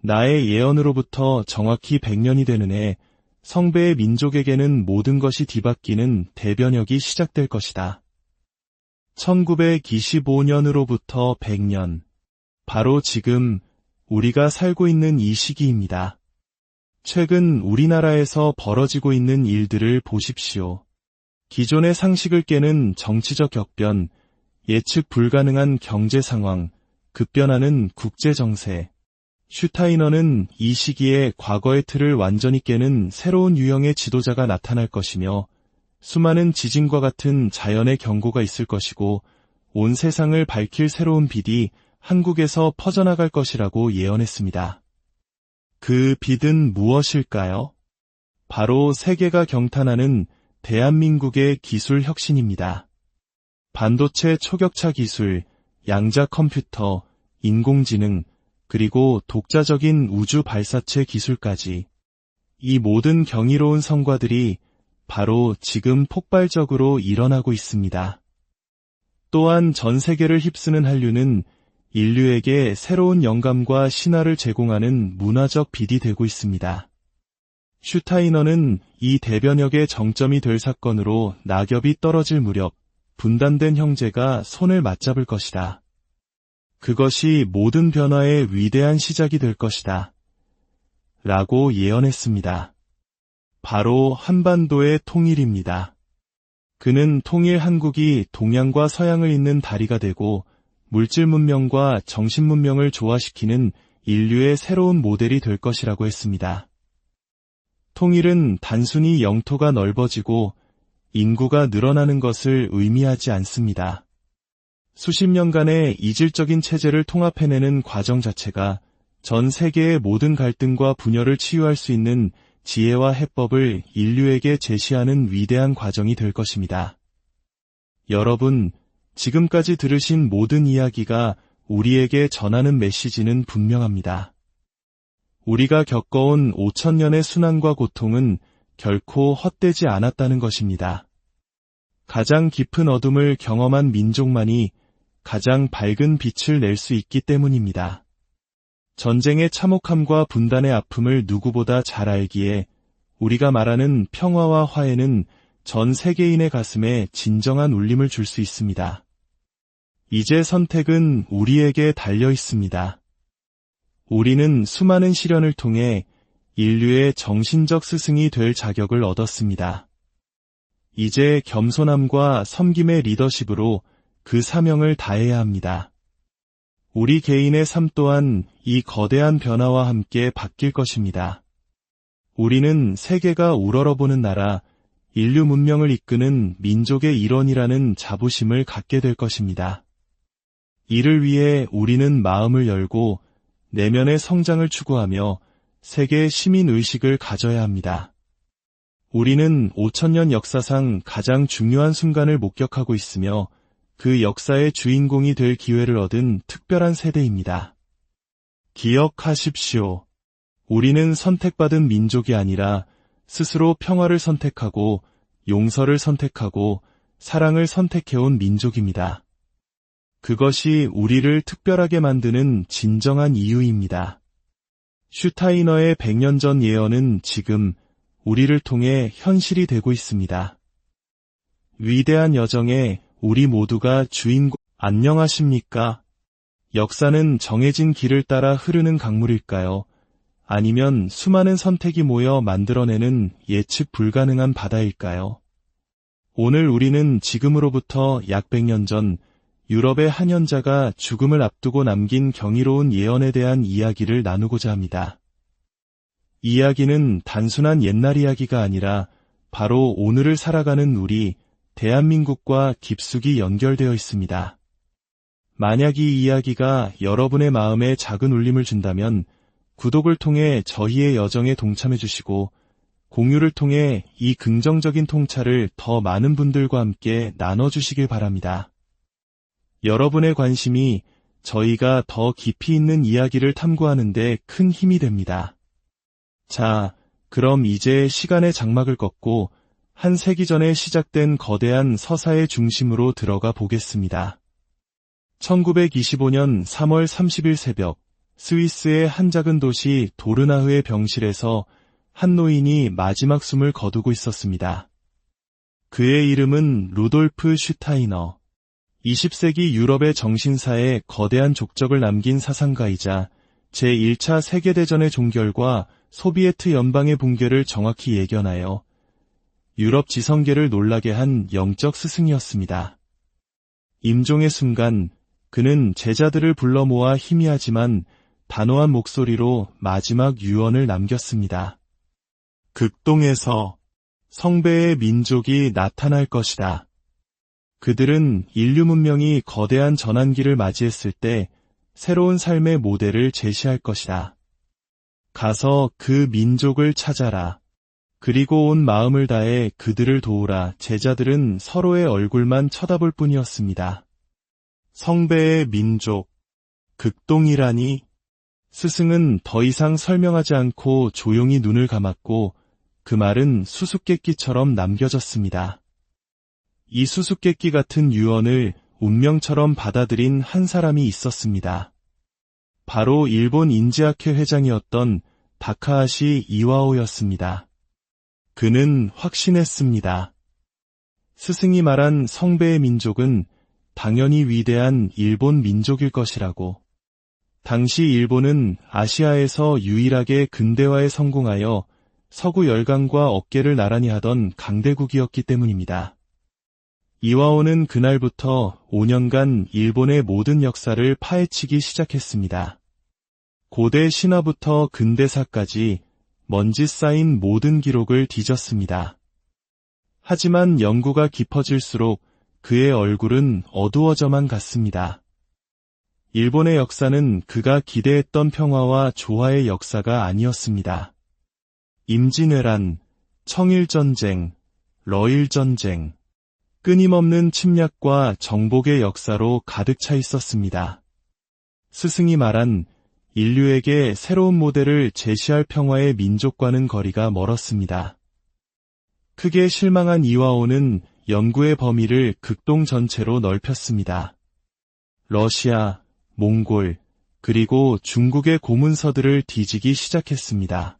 나의 예언으로부터 정확히 100년이 되는 해, 성배의 민족에게는 모든 것이 뒤바뀌는 대변혁이 시작될 것이다. 1925년으로부터 100년. 바로 지금 우리가 살고 있는 이 시기입니다. 최근 우리나라에서 벌어지고 있는 일들을 보십시오. 기존의 상식을 깨는 정치적 격변, 예측 불가능한 경제 상황, 급변하는 국제 정세. 슈타이너는 이 시기에 과거의 틀을 완전히 깨는 새로운 유형의 지도자가 나타날 것이며 수많은 지진과 같은 자연의 경고가 있을 것이고 온 세상을 밝힐 새로운 빛이 한국에서 퍼져나갈 것이라고 예언했습니다. 그 빛은 무엇일까요? 바로 세계가 경탄하는 대한민국의 기술 혁신입니다. 반도체 초격차 기술, 양자 컴퓨터, 인공지능, 그리고 독자적인 우주 발사체 기술까지 이 모든 경이로운 성과들이 바로 지금 폭발적으로 일어나고 있습니다. 또한 전 세계를 휩쓰는 한류는 인류에게 새로운 영감과 신화를 제공하는 문화적 빛이 되고 있습니다. 슈타이너는 이 대변혁의 정점이 될 사건으로 낙엽이 떨어질 무렵 분단된 형제가 손을 맞잡을 것이다. 그것이 모든 변화의 위대한 시작이 될 것이다. 라고 예언했습니다. 바로 한반도의 통일입니다. 그는 통일 한국이 동양과 서양을 잇는 다리가 되고 물질 문명과 정신 문명을 조화시키는 인류의 새로운 모델이 될 것이라고 했습니다. 통일은 단순히 영토가 넓어지고 인구가 늘어나는 것을 의미하지 않습니다. 수십 년간의 이질적인 체제를 통합해내는 과정 자체가 전 세계의 모든 갈등과 분열을 치유할 수 있는 지혜와 해법을 인류에게 제시하는 위대한 과정이 될 것입니다. 여러분, 지금까지 들으신 모든 이야기가 우리에게 전하는 메시지는 분명합니다. 우리가 겪어온 5,000년의 순환과 고통은 결코 헛되지 않았다는 것입니다. 가장 깊은 어둠을 경험한 민족만이 가장 밝은 빛을 낼 수 있기 때문입니다. 전쟁의 참혹함과 분단의 아픔을 누구보다 잘 알기에 우리가 말하는 평화와 화해는 전 세계인의 가슴에 진정한 울림을 줄 수 있습니다. 이제 선택은 우리에게 달려 있습니다. 우리는 수많은 시련을 통해 인류의 정신적 스승이 될 자격을 얻었습니다. 이제 겸손함과 섬김의 리더십으로 그 사명을 다해야 합니다. 우리 개인의 삶 또한 이 거대한 변화와 함께 바뀔 것입니다. 우리는 세계가 우러러보는 나라, 인류 문명을 이끄는 민족의 일원이라는 자부심을 갖게 될 것입니다. 이를 위해 우리는 마음을 열고 내면의 성장을 추구하며 세계의 시민의식을 가져야 합니다. 우리는 5,000년 역사상 가장 중요한 순간을 목격하고 있으며 그 역사의 주인공이 될 기회를 얻은 특별한 세대입니다. 기억하십시오. 우리는 선택받은 민족이 아니라 스스로 평화를 선택하고 용서를 선택하고 사랑을 선택해온 민족입니다. 그것이 우리를 특별하게 만드는 진정한 이유입니다. 슈타이너의 100년 전 예언은 지금 우리를 통해 현실이 되고 있습니다. 위대한 여정에 우리 모두가 주인공. 안녕하십니까? 역사는 정해진 길을 따라 흐르는 강물일까요? 아니면 수많은 선택이 모여 만들어내는 예측 불가능한 바다일까요? 오늘 우리는 지금으로부터 약 100년 전 유럽의 한 현자가 죽음을 앞두고 남긴 경이로운 예언에 대한 이야기를 나누고자 합니다. 이야기는 단순한 옛날 이야기가 아니라 바로 오늘을 살아가는 우리 대한민국과 깊숙이 연결되어 있습니다. 만약 이 이야기가 여러분의 마음에 작은 울림을 준다면 구독을 통해 저희의 여정에 동참해 주시고 공유를 통해 이 긍정적인 통찰을 더 많은 분들과 함께 나눠주시길 바랍니다. 여러분의 관심이 저희가 더 깊이 있는 이야기를 탐구하는 데 큰 힘이 됩니다. 자, 그럼 이제 시간의 장막을 걷고 한 세기 전에 시작된 거대한 서사의 중심으로 들어가 보겠습니다. 1925년 3월 30일 새벽, 스위스의 한 작은 도시 도르나흐의 병실에서 한 노인이 마지막 숨을 거두고 있었습니다. 그의 이름은 루돌프 슈타이너. 20세기 유럽의 정신사에 거대한 족적을 남긴 사상가이자 제1차 세계대전의 종결과 소비에트 연방의 붕괴를 정확히 예견하여 유럽 지성계를 놀라게 한 영적 스승이었습니다. 임종의 순간 그는 제자들을 불러 모아 희미하지만 단호한 목소리로 마지막 유언을 남겼습니다. 극동에서 성배의 민족이 나타날 것이다. 그들은 인류 문명이 거대한 전환기를 맞이했을 때 새로운 삶의 모델을 제시할 것이다. 가서 그 민족을 찾아라. 그리고 온 마음을 다해 그들을 도우라. 제자들은 서로의 얼굴만 쳐다볼 뿐이었습니다. 성배의 민족, 극동이라니? 스승은 더 이상 설명하지 않고 조용히 눈을 감았고 그 말은 수수께끼처럼 남겨졌습니다. 이 수수께끼 같은 유언을 운명처럼 받아들인 한 사람이 있었습니다. 바로 일본 인지학회 회장이었던 다카하시 이와오였습니다. 그는 확신했습니다. 스승이 말한 성배의 민족은 당연히 위대한 일본 민족일 것이라고. 당시 일본은 아시아에서 유일하게 근대화에 성공하여 서구 열강과 어깨를 나란히 하던 강대국이었기 때문입니다. 이와오는 그날부터 5년간 일본의 모든 역사를 파헤치기 시작했습니다. 고대 신화부터 근대사까지 먼지 쌓인 모든 기록을 뒤졌습니다. 하지만 연구가 깊어질수록 그의 얼굴은 어두워져만 갔습니다. 일본의 역사는 그가 기대했던 평화와 조화의 역사가 아니었습니다. 임진왜란, 청일전쟁, 러일전쟁, 끊임없는 침략과 정복의 역사로 가득 차 있었습니다. 스승이 말한 인류에게 새로운 모델을 제시할 평화의 민족과는 거리가 멀었습니다. 크게 실망한 이와오는 연구의 범위를 극동 전체로 넓혔습니다. 러시아, 몽골, 그리고 중국의 고문서들을 뒤지기 시작했습니다.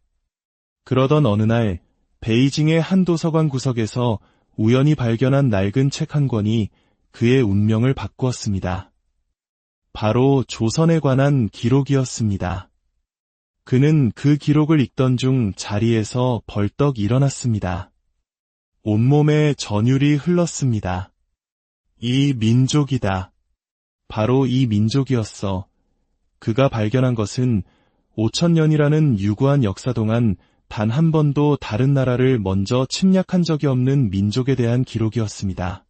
그러던 어느 날 베이징의 한 도서관 구석에서 우연히 발견한 낡은 책 한 권이 그의 운명을 바꾸었습니다. 바로 조선에 관한 기록이었습니다. 그는 그 기록을 읽던 중 자리에서 벌떡 일어났습니다. 온몸에 전율이 흘렀습니다. 이 민족이다. 바로 이 민족이었어. 그가 발견한 것은 5,000년이라는 유구한 역사 동안 단 한 번도 다른 나라를 먼저 침략한 적이 없는 민족에 대한 기록이었습니다.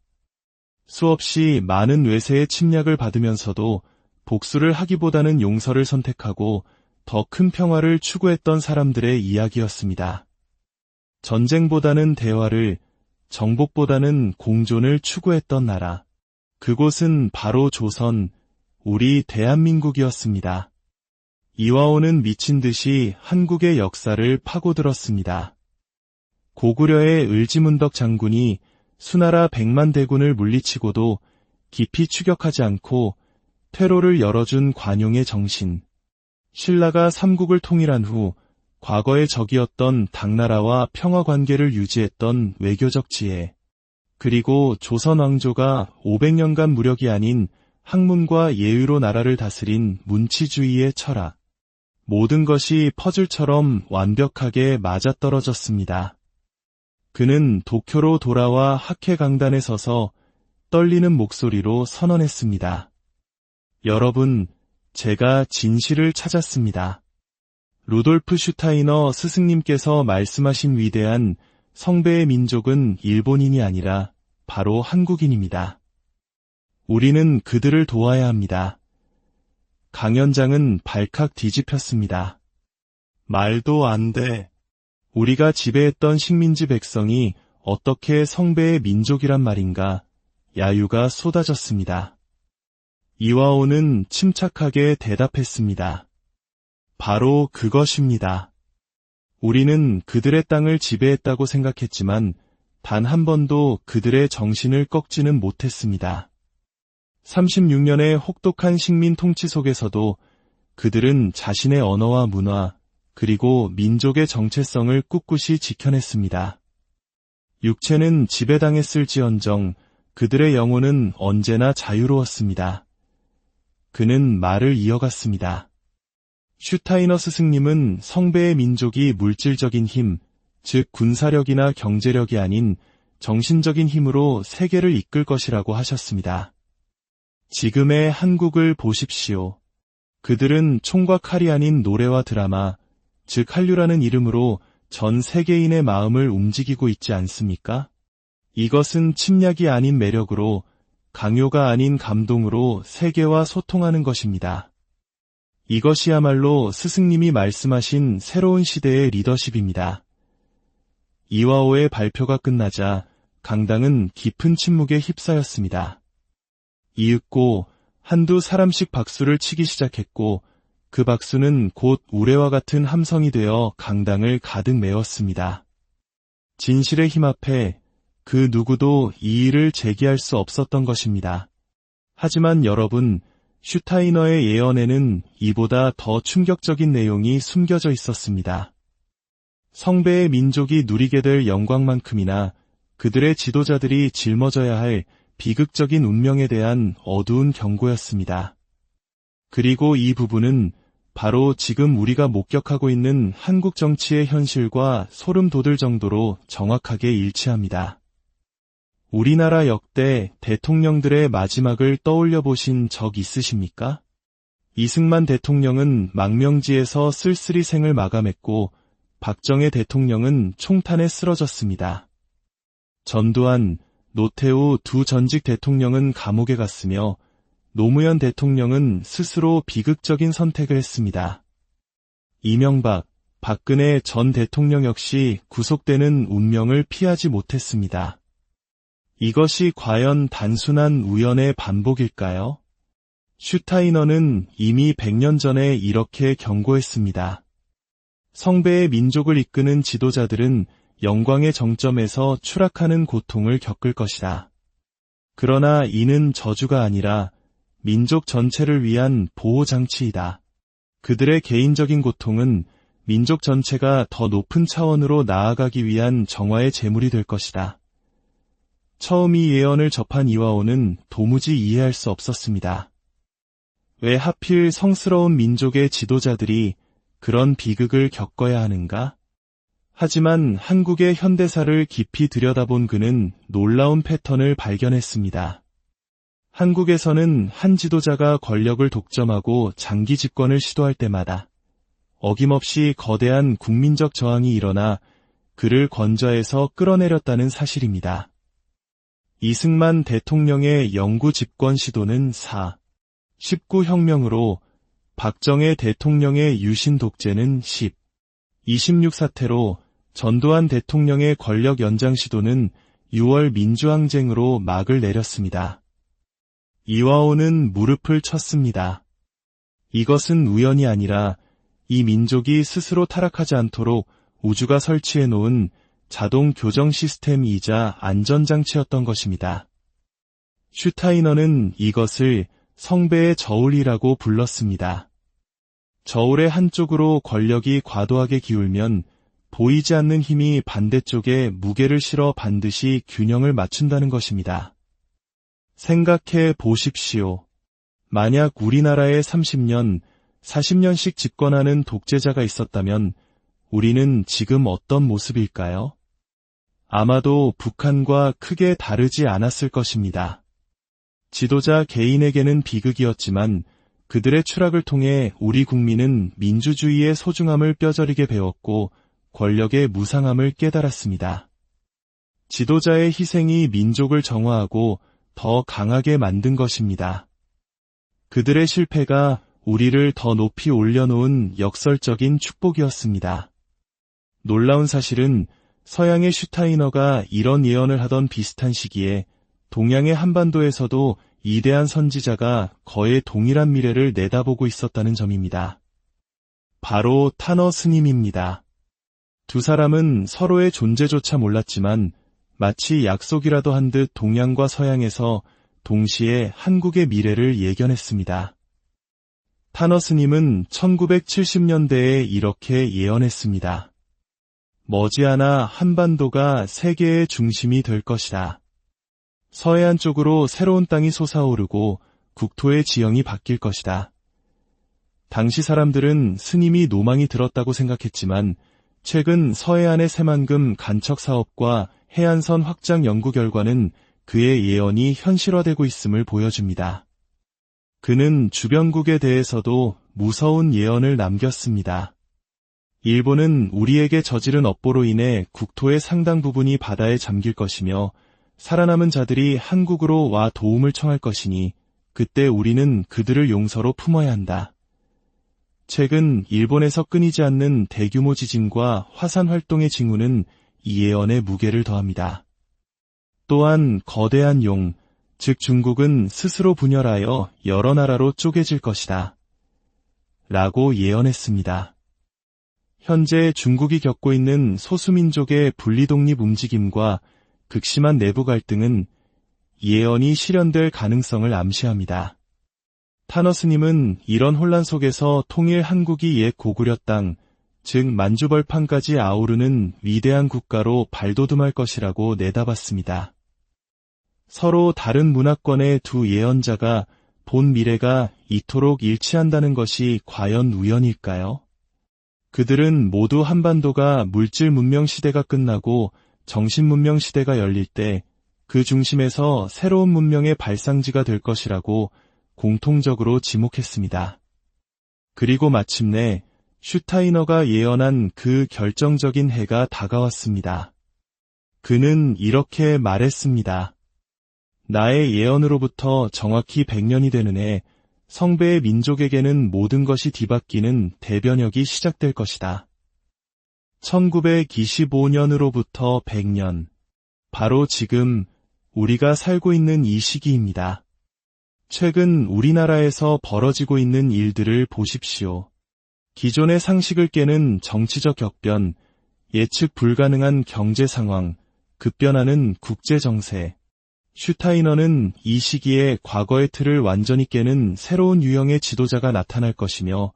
수없이 많은 외세의 침략을 받으면서도 복수를 하기보다는 용서를 선택하고 더 큰 평화를 추구했던 사람들의 이야기였습니다. 전쟁보다는 대화를, 정복보다는 공존을 추구했던 나라. 그곳은 바로 조선, 우리 대한민국이었습니다. 이와오는 미친 듯이 한국의 역사를 파고들었습니다. 고구려의 을지문덕 장군이 수나라 100만 대군을 물리치고도 깊이 추격하지 않고 퇴로를 열어준 관용의 정신. 신라가 삼국을 통일한 후 과거의 적이었던 당나라와 평화 관계를 유지했던 외교적 지혜. 그리고 조선 왕조가 500년간 무력이 아닌 학문과 예의로 나라를 다스린 문치주의의 철학. 모든 것이 퍼즐처럼 완벽하게 맞아떨어졌습니다. 그는 도쿄로 돌아와 학회 강단에 서서 떨리는 목소리로 선언했습니다. 여러분, 제가 진실을 찾았습니다. 루돌프 슈타이너 스승님께서 말씀하신 위대한 성배의 민족은 일본인이 아니라 바로 한국인입니다. 우리는 그들을 도와야 합니다. 강연장은 발칵 뒤집혔습니다. 말도 안 돼. 우리가 지배했던 식민지 백성이 어떻게 성배의 민족이란 말인가? 야유가 쏟아졌습니다. 이와오는 침착하게 대답했습니다. 바로 그것입니다. 우리는 그들의 땅을 지배했다고 생각했지만 단 한 번도 그들의 정신을 꺾지는 못했습니다. 36년의 혹독한 식민 통치 속에서도 그들은 자신의 언어와 문화, 그리고 민족의 정체성을 꿋꿋이 지켜냈습니다. 육체는 지배당했을지언정 그들의 영혼은 언제나 자유로웠습니다. 그는 말을 이어갔습니다. 슈타이너 스승님은 성배의 민족이 물질적인 힘, 즉 군사력이나 경제력이 아닌 정신적인 힘으로 세계를 이끌 것이라고 하셨습니다. 지금의 한국을 보십시오. 그들은 총과 칼이 아닌 노래와 드라마, 즉 한류라는 이름으로 전 세계인의 마음을 움직이고 있지 않습니까? 이것은 침략이 아닌 매력으로, 강요가 아닌 감동으로 세계와 소통하는 것입니다. 이것이야말로 스승님이 말씀하신 새로운 시대의 리더십입니다. 이와오의 발표가 끝나자 강당은 깊은 침묵에 휩싸였습니다. 이윽고 한두 사람씩 박수를 치기 시작했고 그 박수는 곧 우레와 같은 함성이 되어 강당을 가득 메웠습니다. 진실의 힘 앞에 그 누구도 이의를 제기할 수 없었던 것입니다. 하지만 여러분, 슈타이너의 예언에는 이보다 더 충격적인 내용이 숨겨져 있었습니다. 성배의 민족이 누리게 될 영광만큼이나 그들의 지도자들이 짊어져야 할 비극적인 운명에 대한 어두운 경고였습니다. 그리고 이 부분은 바로 지금 우리가 목격하고 있는 한국 정치의 현실과 소름 돋을 정도로 정확하게 일치합니다. 우리나라 역대 대통령들의 마지막을 떠올려 보신 적 있으십니까? 이승만 대통령은 망명지에서 쓸쓸히 생을 마감했고 박정희 대통령은 총탄에 쓰러졌습니다. 전두환, 노태우 두 전직 대통령은 감옥에 갔으며 노무현 대통령은 스스로 비극적인 선택을 했습니다. 이명박, 박근혜 전 대통령 역시 구속되는 운명을 피하지 못했습니다. 이것이 과연 단순한 우연의 반복일까요? 슈타이너는 이미 100년 전에 이렇게 경고했습니다. 성배의 민족을 이끄는 지도자들은 영광의 정점에서 추락하는 고통을 겪을 것이다. 그러나 이는 저주가 아니라 민족 전체를 위한 보호장치이다. 그들의 개인적인 고통은 민족 전체가 더 높은 차원으로 나아가기 위한 정화의 제물이 될 것이다. 처음 이 예언을 접한 이와오는 도무지 이해할 수 없었습니다. 왜 하필 성스러운 민족의 지도자들이 그런 비극을 겪어야 하는가? 하지만 한국의 현대사를 깊이 들여다본 그는 놀라운 패턴을 발견했습니다. 한국에서는 한 지도자가 권력을 독점하고 장기 집권을 시도할 때마다 어김없이 거대한 국민적 저항이 일어나 그를 권좌에서 끌어내렸다는 사실입니다. 이승만 대통령의 영구 집권 시도는 19혁명으로, 박정희 대통령의 유신 독재는 26 사태로, 전두환 대통령의 권력 연장 시도는 6월 민주항쟁으로 막을 내렸습니다. 이와오는 무릎을 쳤습니다. 이것은 우연이 아니라 이 민족이 스스로 타락하지 않도록 우주가 설치해 놓은 자동 교정 시스템이자 안전장치였던 것입니다. 슈타이너는 이것을 성배의 저울이라고 불렀습니다. 저울의 한쪽으로 권력이 과도하게 기울면 보이지 않는 힘이 반대쪽에 무게를 실어 반드시 균형을 맞춘다는 것입니다. 생각해 보십시오. 만약 우리나라에 30년, 40년씩 집권하는 독재자가 있었다면 우리는 지금 어떤 모습일까요? 아마도 북한과 크게 다르지 않았을 것입니다. 지도자 개인에게는 비극이었지만 그들의 추락을 통해 우리 국민은 민주주의의 소중함을 뼈저리게 배웠고 권력의 무상함을 깨달았습니다. 지도자의 희생이 민족을 정화하고 더 강하게 만든 것입니다. 그들의 실패가 우리를 더 높이 올려놓은 역설적인 축복이었습니다. 놀라운 사실은 서양의 슈타이너가 이런 예언을 하던 비슷한 시기에 동양의 한반도에서도 이대한 선지자가 거의 동일한 미래를 내다보고 있었다는 점입니다. 바로 타너 스님입니다. 두 사람은 서로의 존재조차 몰랐지만 마치 약속이라도 한 듯 동양과 서양에서 동시에 한국의 미래를 예견했습니다. 타너 스님은 1970년대에 이렇게 예언했습니다. 머지않아 한반도가 세계의 중심이 될 것이다. 서해안 쪽으로 새로운 땅이 솟아오르고 국토의 지형이 바뀔 것이다. 당시 사람들은 스님이 노망이 들었다고 생각했지만 최근 서해안의 새만금 간척 사업과 해안선 확장 연구 결과는 그의 예언이 현실화되고 있음을 보여줍니다. 그는 주변국에 대해서도 무서운 예언을 남겼습니다. 일본은 우리에게 저지른 업보로 인해 국토의 상당 부분이 바다에 잠길 것이며 살아남은 자들이 한국으로 와 도움을 청할 것이니 그때 우리는 그들을 용서로 품어야 한다. 최근 일본에서 끊이지 않는 대규모 지진과 화산 활동의 징후는 이 예언에 무게를 더합니다. 또한 거대한 용, 즉 중국은 스스로 분열하여 여러 나라로 쪼개질 것이다. 라고 예언했습니다. 현재 중국이 겪고 있는 소수민족의 분리독립 움직임과 극심한 내부 갈등은 예언이 실현될 가능성을 암시합니다. 타너 스님은 이런 혼란 속에서 통일 한국이 옛 고구려 땅, 즉 만주벌판까지 아우르는 위대한 국가로 발돋움할 것이라고 내다봤습니다. 서로 다른 문화권의 두 예언자가 본 미래가 이토록 일치한다는 것이 과연 우연일까요? 그들은 모두 한반도가 물질 문명 시대가 끝나고 정신 문명 시대가 열릴 때 그 중심에서 새로운 문명의 발상지가 될 것이라고 공통적으로 지목했습니다. 그리고 마침내 슈타이너가 예언한 그 결정적인 해가 다가왔습니다. 그는 이렇게 말했습니다. 나의 예언으로부터 정확히 100년이 되는 해, 성배의 민족에게는 모든 것이 뒤바뀌는 대변혁이 시작될 것이다. 1925년으로부터 100년. 바로 지금 우리가 살고 있는 이 시기입니다. 최근 우리나라에서 벌어지고 있는 일들을 보십시오. 기존의 상식을 깨는 정치적 격변, 예측 불가능한 경제 상황, 급변하는 국제 정세. 슈타이너는 이 시기에 과거의 틀을 완전히 깨는 새로운 유형의 지도자가 나타날 것이며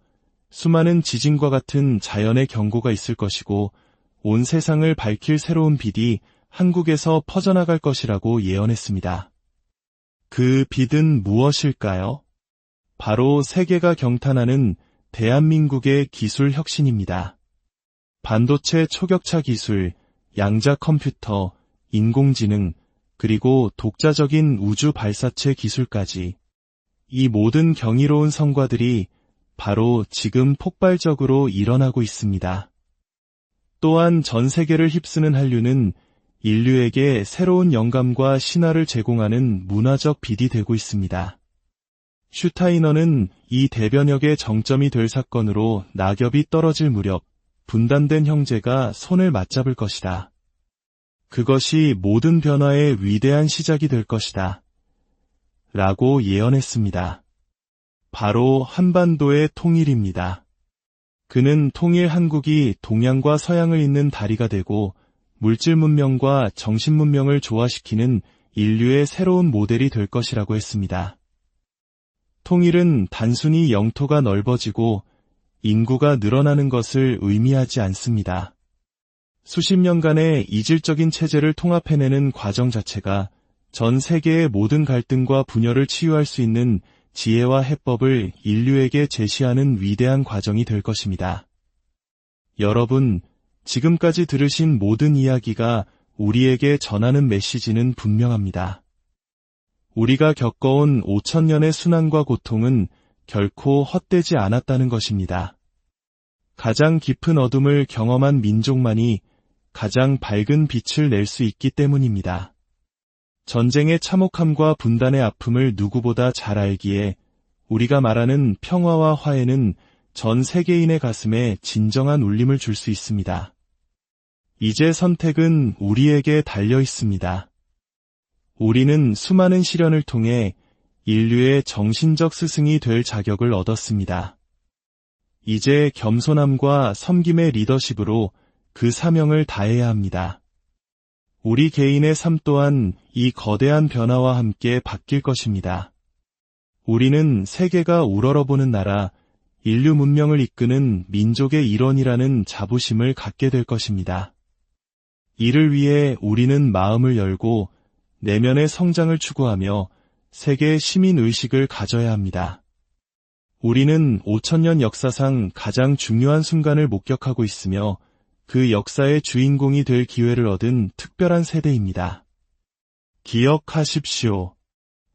수많은 지진과 같은 자연의 경고가 있을 것이고 온 세상을 밝힐 새로운 빛이 한국에서 퍼져나갈 것이라고 예언했습니다. 그 빛은 무엇일까요? 바로 세계가 경탄하는 대한민국의 기술 혁신입니다. 반도체 초격차 기술, 양자 컴퓨터, 인공지능, 그리고 독자적인 우주 발사체 기술까지 이 모든 경이로운 성과들이 바로 지금 폭발적으로 일어나고 있습니다. 또한 전 세계를 휩쓰는 한류는 인류에게 새로운 영감과 신화를 제공하는 문화적 빛이 되고 있습니다. 슈타이너는 이 대변혁의 정점이 될 사건으로 낙엽이 떨어질 무렵 분단된 형제가 손을 맞잡을 것이다. 그것이 모든 변화의 위대한 시작이 될 것이다. 라고 예언했습니다. 바로 한반도의 통일입니다. 그는 통일 한국이 동양과 서양을 잇는 다리가 되고 물질 문명과 정신 문명을 조화시키는 인류의 새로운 모델이 될 것이라고 했습니다. 통일은 단순히 영토가 넓어지고 인구가 늘어나는 것을 의미하지 않습니다. 수십 년간의 이질적인 체제를 통합해내는 과정 자체가 전 세계의 모든 갈등과 분열을 치유할 수 있는 지혜와 해법을 인류에게 제시하는 위대한 과정이 될 것입니다. 여러분, 지금까지 들으신 모든 이야기가 우리에게 전하는 메시지는 분명합니다. 우리가 겪어온 5,000년의 순환과 고통은 결코 헛되지 않았다는 것입니다. 가장 깊은 어둠을 경험한 민족만이 가장 밝은 빛을 낼 수 있기 때문입니다. 전쟁의 참혹함과 분단의 아픔을 누구보다 잘 알기에 우리가 말하는 평화와 화해는 전 세계인의 가슴에 진정한 울림을 줄 수 있습니다. 이제 선택은 우리에게 달려 있습니다. 우리는 수많은 시련을 통해 인류의 정신적 스승이 될 자격을 얻었습니다. 이제 겸손함과 섬김의 리더십으로 그 사명을 다해야 합니다. 우리 개인의 삶 또한 이 거대한 변화와 함께 바뀔 것입니다. 우리는 세계가 우러러보는 나라, 인류 문명을 이끄는 민족의 일원이라는 자부심을 갖게 될 것입니다. 이를 위해 우리는 마음을 열고 내면의 성장을 추구하며 세계의 시민의식을 가져야 합니다. 우리는 5천년 역사상 가장 중요한 순간을 목격하고 있으며 그 역사의 주인공이 될 기회를 얻은 특별한 세대입니다. 기억하십시오.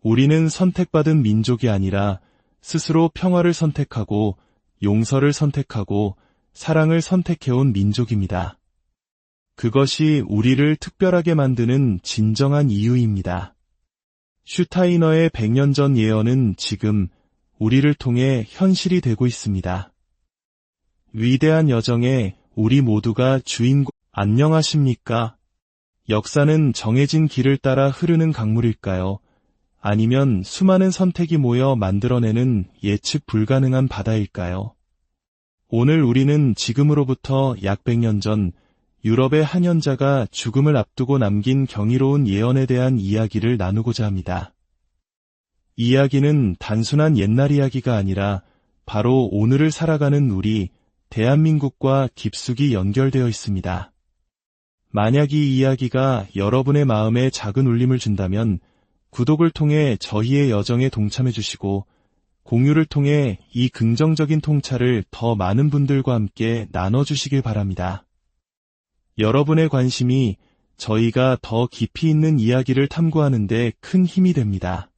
우리는 선택받은 민족이 아니라 스스로 평화를 선택하고 용서를 선택하고 사랑을 선택해온 민족입니다. 그것이 우리를 특별하게 만드는 진정한 이유입니다. 슈타이너의 100년 전 예언은 지금 우리를 통해 현실이 되고 있습니다. 위대한 여정에 우리 모두가 주인공. 안녕하십니까? 역사는 정해진 길을 따라 흐르는 강물일까요? 아니면 수많은 선택이 모여 만들어내는 예측 불가능한 바다일까요? 오늘 우리는 지금으로부터 약 100년 전 유럽의 한 현자가 죽음을 앞두고 남긴 경이로운 예언에 대한 이야기를 나누고자 합니다. 이야기는 단순한 옛날 이야기가 아니라 바로 오늘을 살아가는 우리 대한민국과 깊숙이 연결되어 있습니다. 만약 이 이야기가 여러분의 마음에 작은 울림을 준다면 구독을 통해 저희의 여정에 동참해 주시고 공유를 통해 이 긍정적인 통찰을 더 많은 분들과 함께 나눠주시길 바랍니다. 여러분의 관심이 저희가 더 깊이 있는 이야기를 탐구하는 데 큰 힘이 됩니다.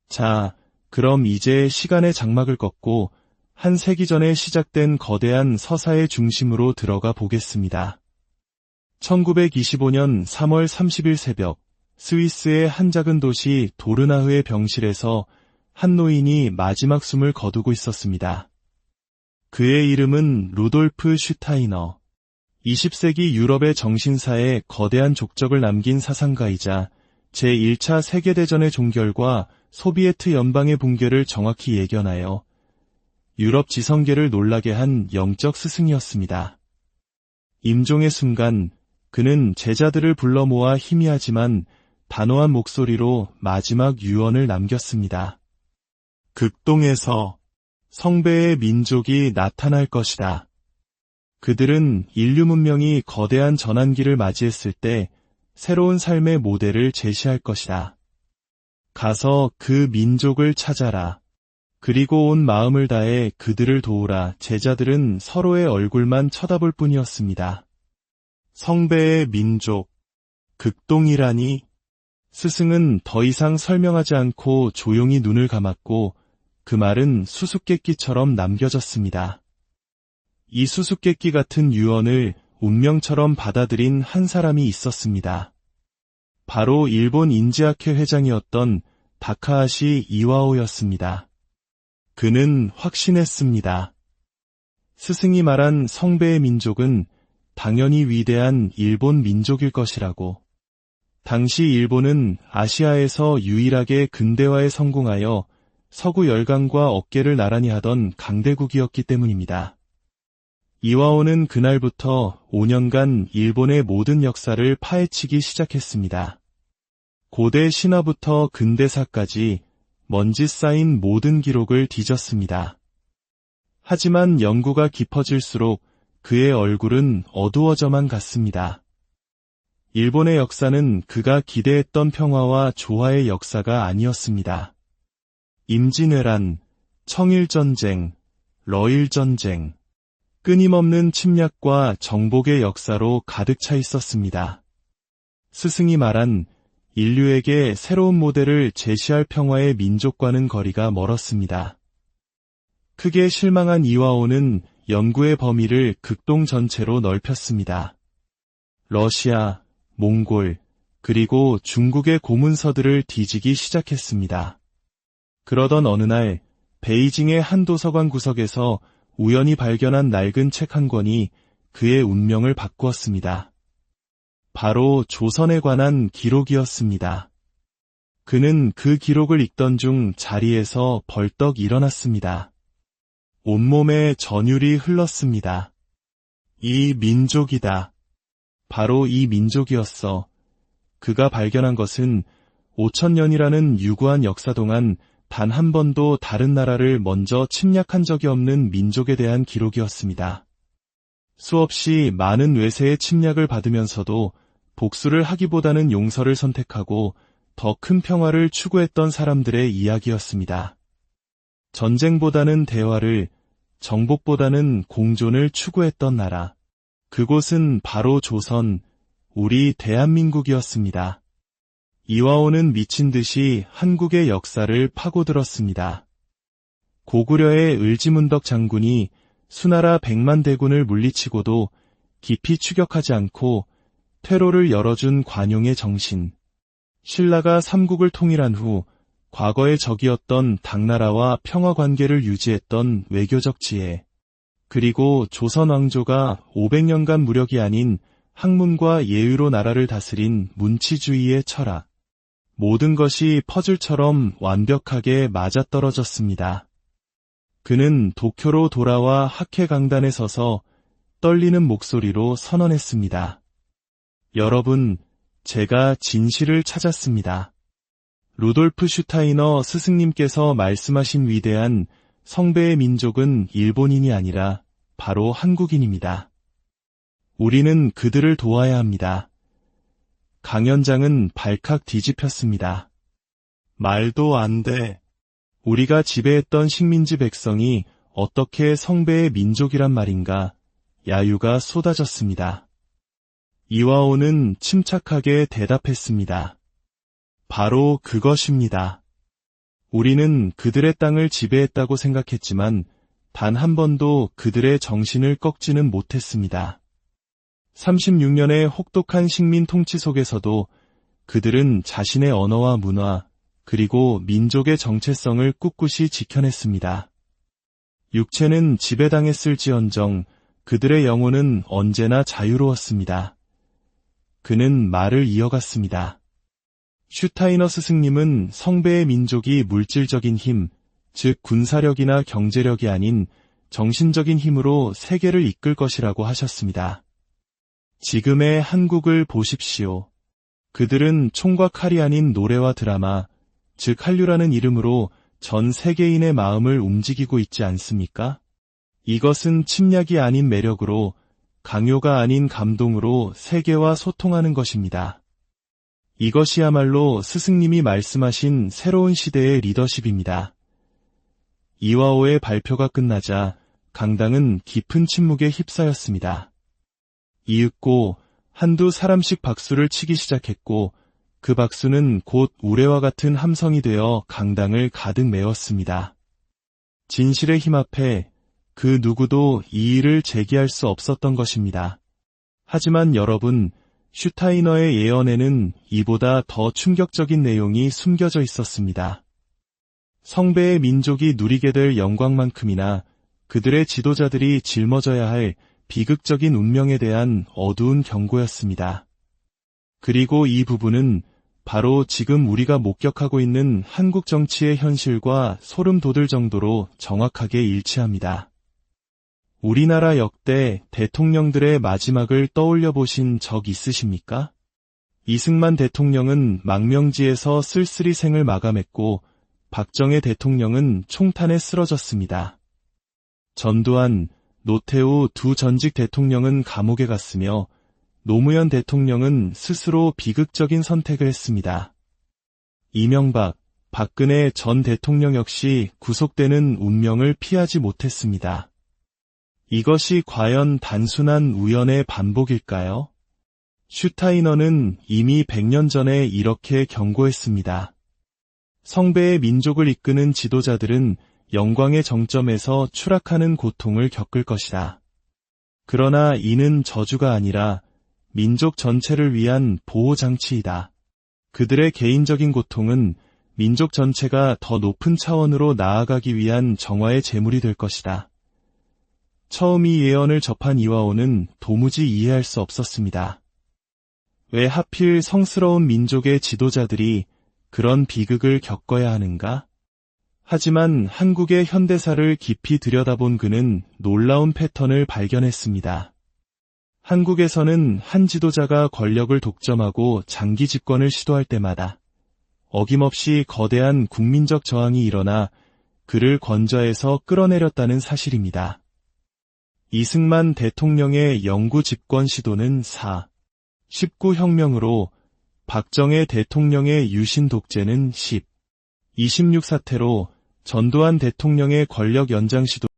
자, 그럼 이제 시간의 장막을 꺾고 한 세기 전에 시작된 거대한 서사의 중심으로 들어가 보겠습니다. 1925년 3월 30일 새벽, 스위스의 한 작은 도시 도르나흐의 병실에서 한 노인이 마지막 숨을 거두고 있었습니다. 그의 이름은 루돌프 슈타이너. 20세기 유럽의 정신사에 거대한 족적을 남긴 사상가이자 제1차 세계대전의 종결과 소비에트 연방의 붕괴를 정확히 예견하여 유럽 지성계를 놀라게 한 영적 스승이었습니다. 임종의 순간 그는 제자들을 불러 모아 희미하지만 단호한 목소리로 마지막 유언을 남겼습니다. 극동에서 성배의 민족이 나타날 것이다. 그들은 인류 문명이 거대한 전환기를 맞이했을 때 새로운 삶의 모델을 제시할 것이다. 가서 그 민족을 찾아라. 그리고 온 마음을 다해 그들을 도우라. 제자들은 서로의 얼굴만 쳐다볼 뿐이었습니다. 성배의 민족, 극동이라니? 스승은 더 이상 설명하지 않고 조용히 눈을 감았고 그 말은 수수께끼처럼 남겨졌습니다. 이 수수께끼 같은 유언을 운명처럼 받아들인 한 사람이 있었습니다. 바로 일본 인지학회 회장이었던 다카하시 이와오였습니다. 그는 확신했습니다. 스승이 말한 성배의 민족은 당연히 위대한 일본 민족일 것이라고. 당시 일본은 아시아에서 유일하게 근대화에 성공하여 서구 열강과 어깨를 나란히 하던 강대국이었기 때문입니다. 이와오는 그날부터 5년간 일본의 모든 역사를 파헤치기 시작했습니다. 고대 신화부터 근대사까지 먼지 쌓인 모든 기록을 뒤졌습니다. 하지만 연구가 깊어질수록 그의 얼굴은 어두워져만 갔습니다. 일본의 역사는 그가 기대했던 평화와 조화의 역사가 아니었습니다. 임진왜란, 청일전쟁, 러일전쟁, 끊임없는 침략과 정복의 역사로 가득 차 있었습니다. 스승이 말한 인류에게 새로운 모델을 제시할 평화의 민족과는 거리가 멀었습니다. 크게 실망한 이와오는 연구의 범위를 극동 전체로 넓혔습니다. 러시아, 몽골, 그리고 중국의 고문서들을 뒤지기 시작했습니다. 그러던 어느 날 베이징의 한 도서관 구석에서 우연히 발견한 낡은 책 한 권이 그의 운명을 바꾸었습니다. 바로 조선에 관한 기록이었습니다. 그는 그 기록을 읽던 중 자리에서 벌떡 일어났습니다. 온몸에 전율이 흘렀습니다. 이 민족이다. 바로 이 민족이었어. 그가 발견한 것은 5천년이라는 유구한 역사 동안 단 한 번도 다른 나라를 먼저 침략한 적이 없는 민족에 대한 기록이었습니다. 수없이 많은 외세의 침략을 받으면서도 복수를 하기보다는 용서를 선택하고 더 큰 평화를 추구했던 사람들의 이야기였습니다. 전쟁보다는 대화를, 정복보다는 공존을 추구했던 나라. 그곳은 바로 조선, 우리 대한민국이었습니다. 이화오는 미친 듯이 한국의 역사를 파고들었습니다. 고구려의 을지문덕 장군이 수나라 100만 대군을 물리치고도 깊이 추격하지 않고 퇴로를 열어준 관용의 정신. 신라가 삼국을 통일한 후 과거의 적이었던 당나라와 평화 관계를 유지했던 외교적 지혜. 그리고 조선 왕조가 500년간 무력이 아닌 학문과 예의로 나라를 다스린 문치주의의 철학. 모든 것이 퍼즐처럼 완벽하게 맞아떨어졌습니다. 그는 도쿄로 돌아와 학회강단에 서서 떨리는 목소리로 선언했습니다. 여러분, 제가 진실을 찾았습니다. 루돌프 슈타이너 스승님께서 말씀하신 위대한 성배의 민족은 일본인이 아니라 바로 한국인입니다. 우리는 그들을 도와야 합니다. 강연장은 발칵 뒤집혔습니다. 말도 안 돼. 우리가 지배했던 식민지 백성이 어떻게 성배의 민족이란 말인가? 야유가 쏟아졌습니다. 이화오는 침착하게 대답했습니다. 바로 그것입니다. 우리는 그들의 땅을 지배했다고 생각했지만 단 한 번도 그들의 정신을 꺾지는 못했습니다. 36년의 혹독한 식민 통치 속에서도 그들은 자신의 언어와 문화, 그리고 민족의 정체성을 꿋꿋이 지켜냈습니다. 육체는 지배당했을지언정 그들의 영혼은 언제나 자유로웠습니다. 그는 말을 이어갔습니다. 슈타이너 스승님은 성배의 민족이 물질적인 힘, 즉 군사력이나 경제력이 아닌 정신적인 힘으로 세계를 이끌 것이라고 하셨습니다. 지금의 한국을 보십시오. 그들은 총과 칼이 아닌 노래와 드라마, 즉 한류라는 이름으로 전 세계인의 마음을 움직이고 있지 않습니까? 이것은 침략이 아닌 매력으로, 강요가 아닌 감동으로 세계와 소통하는 것입니다. 이것이야말로 스승님이 말씀하신 새로운 시대의 리더십입니다. 이화오의 발표가 끝나자 강당은 깊은 침묵에 휩싸였습니다. 이윽고 한두 사람씩 박수를 치기 시작했고 그 박수는 곧 우레와 같은 함성이 되어 강당을 가득 메웠습니다. 진실의 힘 앞에 그 누구도 이의를 제기할 수 없었던 것입니다. 하지만 여러분, 슈타이너의 예언에는 이보다 더 충격적인 내용이 숨겨져 있었습니다. 성배의 민족이 누리게 될 영광만큼이나 그들의 지도자들이 짊어져야 할 비극적인 운명에 대한 어두운 경고였습니다. 그리고 이 부분은 바로 지금 우리가 목격하고 있는 한국 정치의 현실과 소름 돋을 정도로 정확하게 일치합니다. 우리나라 역대 대통령들의 마지막을 떠올려 보신 적 있으십니까? 이승만 대통령은 망명지에서 쓸쓸히 생을 마감했고 박정희 대통령은 총탄에 쓰러졌습니다. 전두환, 노태우 두 전직 대통령은 감옥에 갔으며 노무현 대통령은 스스로 비극적인 선택을 했습니다. 이명박, 박근혜 전 대통령 역시 구속되는 운명을 피하지 못했습니다. 이것이 과연 단순한 우연의 반복일까요? 슈타이너는 이미 100년 전에 이렇게 경고했습니다. 성배의 민족을 이끄는 지도자들은 영광의 정점에서 추락하는 고통을 겪을 것이다. 그러나 이는 저주가 아니라 민족 전체를 위한 보호장치이다. 그들의 개인적인 고통은 민족 전체가 더 높은 차원으로 나아가기 위한 정화의 제물이 될 것이다. 처음 이 예언을 접한 이화오는 도무지 이해할 수 없었습니다. 왜 하필 성스러운 민족의 지도자들이 그런 비극을 겪어야 하는가? 하지만 한국의 현대사를 깊이 들여다본 그는 놀라운 패턴을 발견했습니다. 한국에서는 한 지도자가 권력을 독점하고 장기 집권을 시도할 때마다 어김없이 거대한 국민적 저항이 일어나 그를 권좌에서 끌어내렸다는 사실입니다. 이승만 대통령의 영구 집권 시도는 19혁명으로 박정희 대통령의 유신 독재는 26 사태로 전두환 대통령의 권력 연장 시도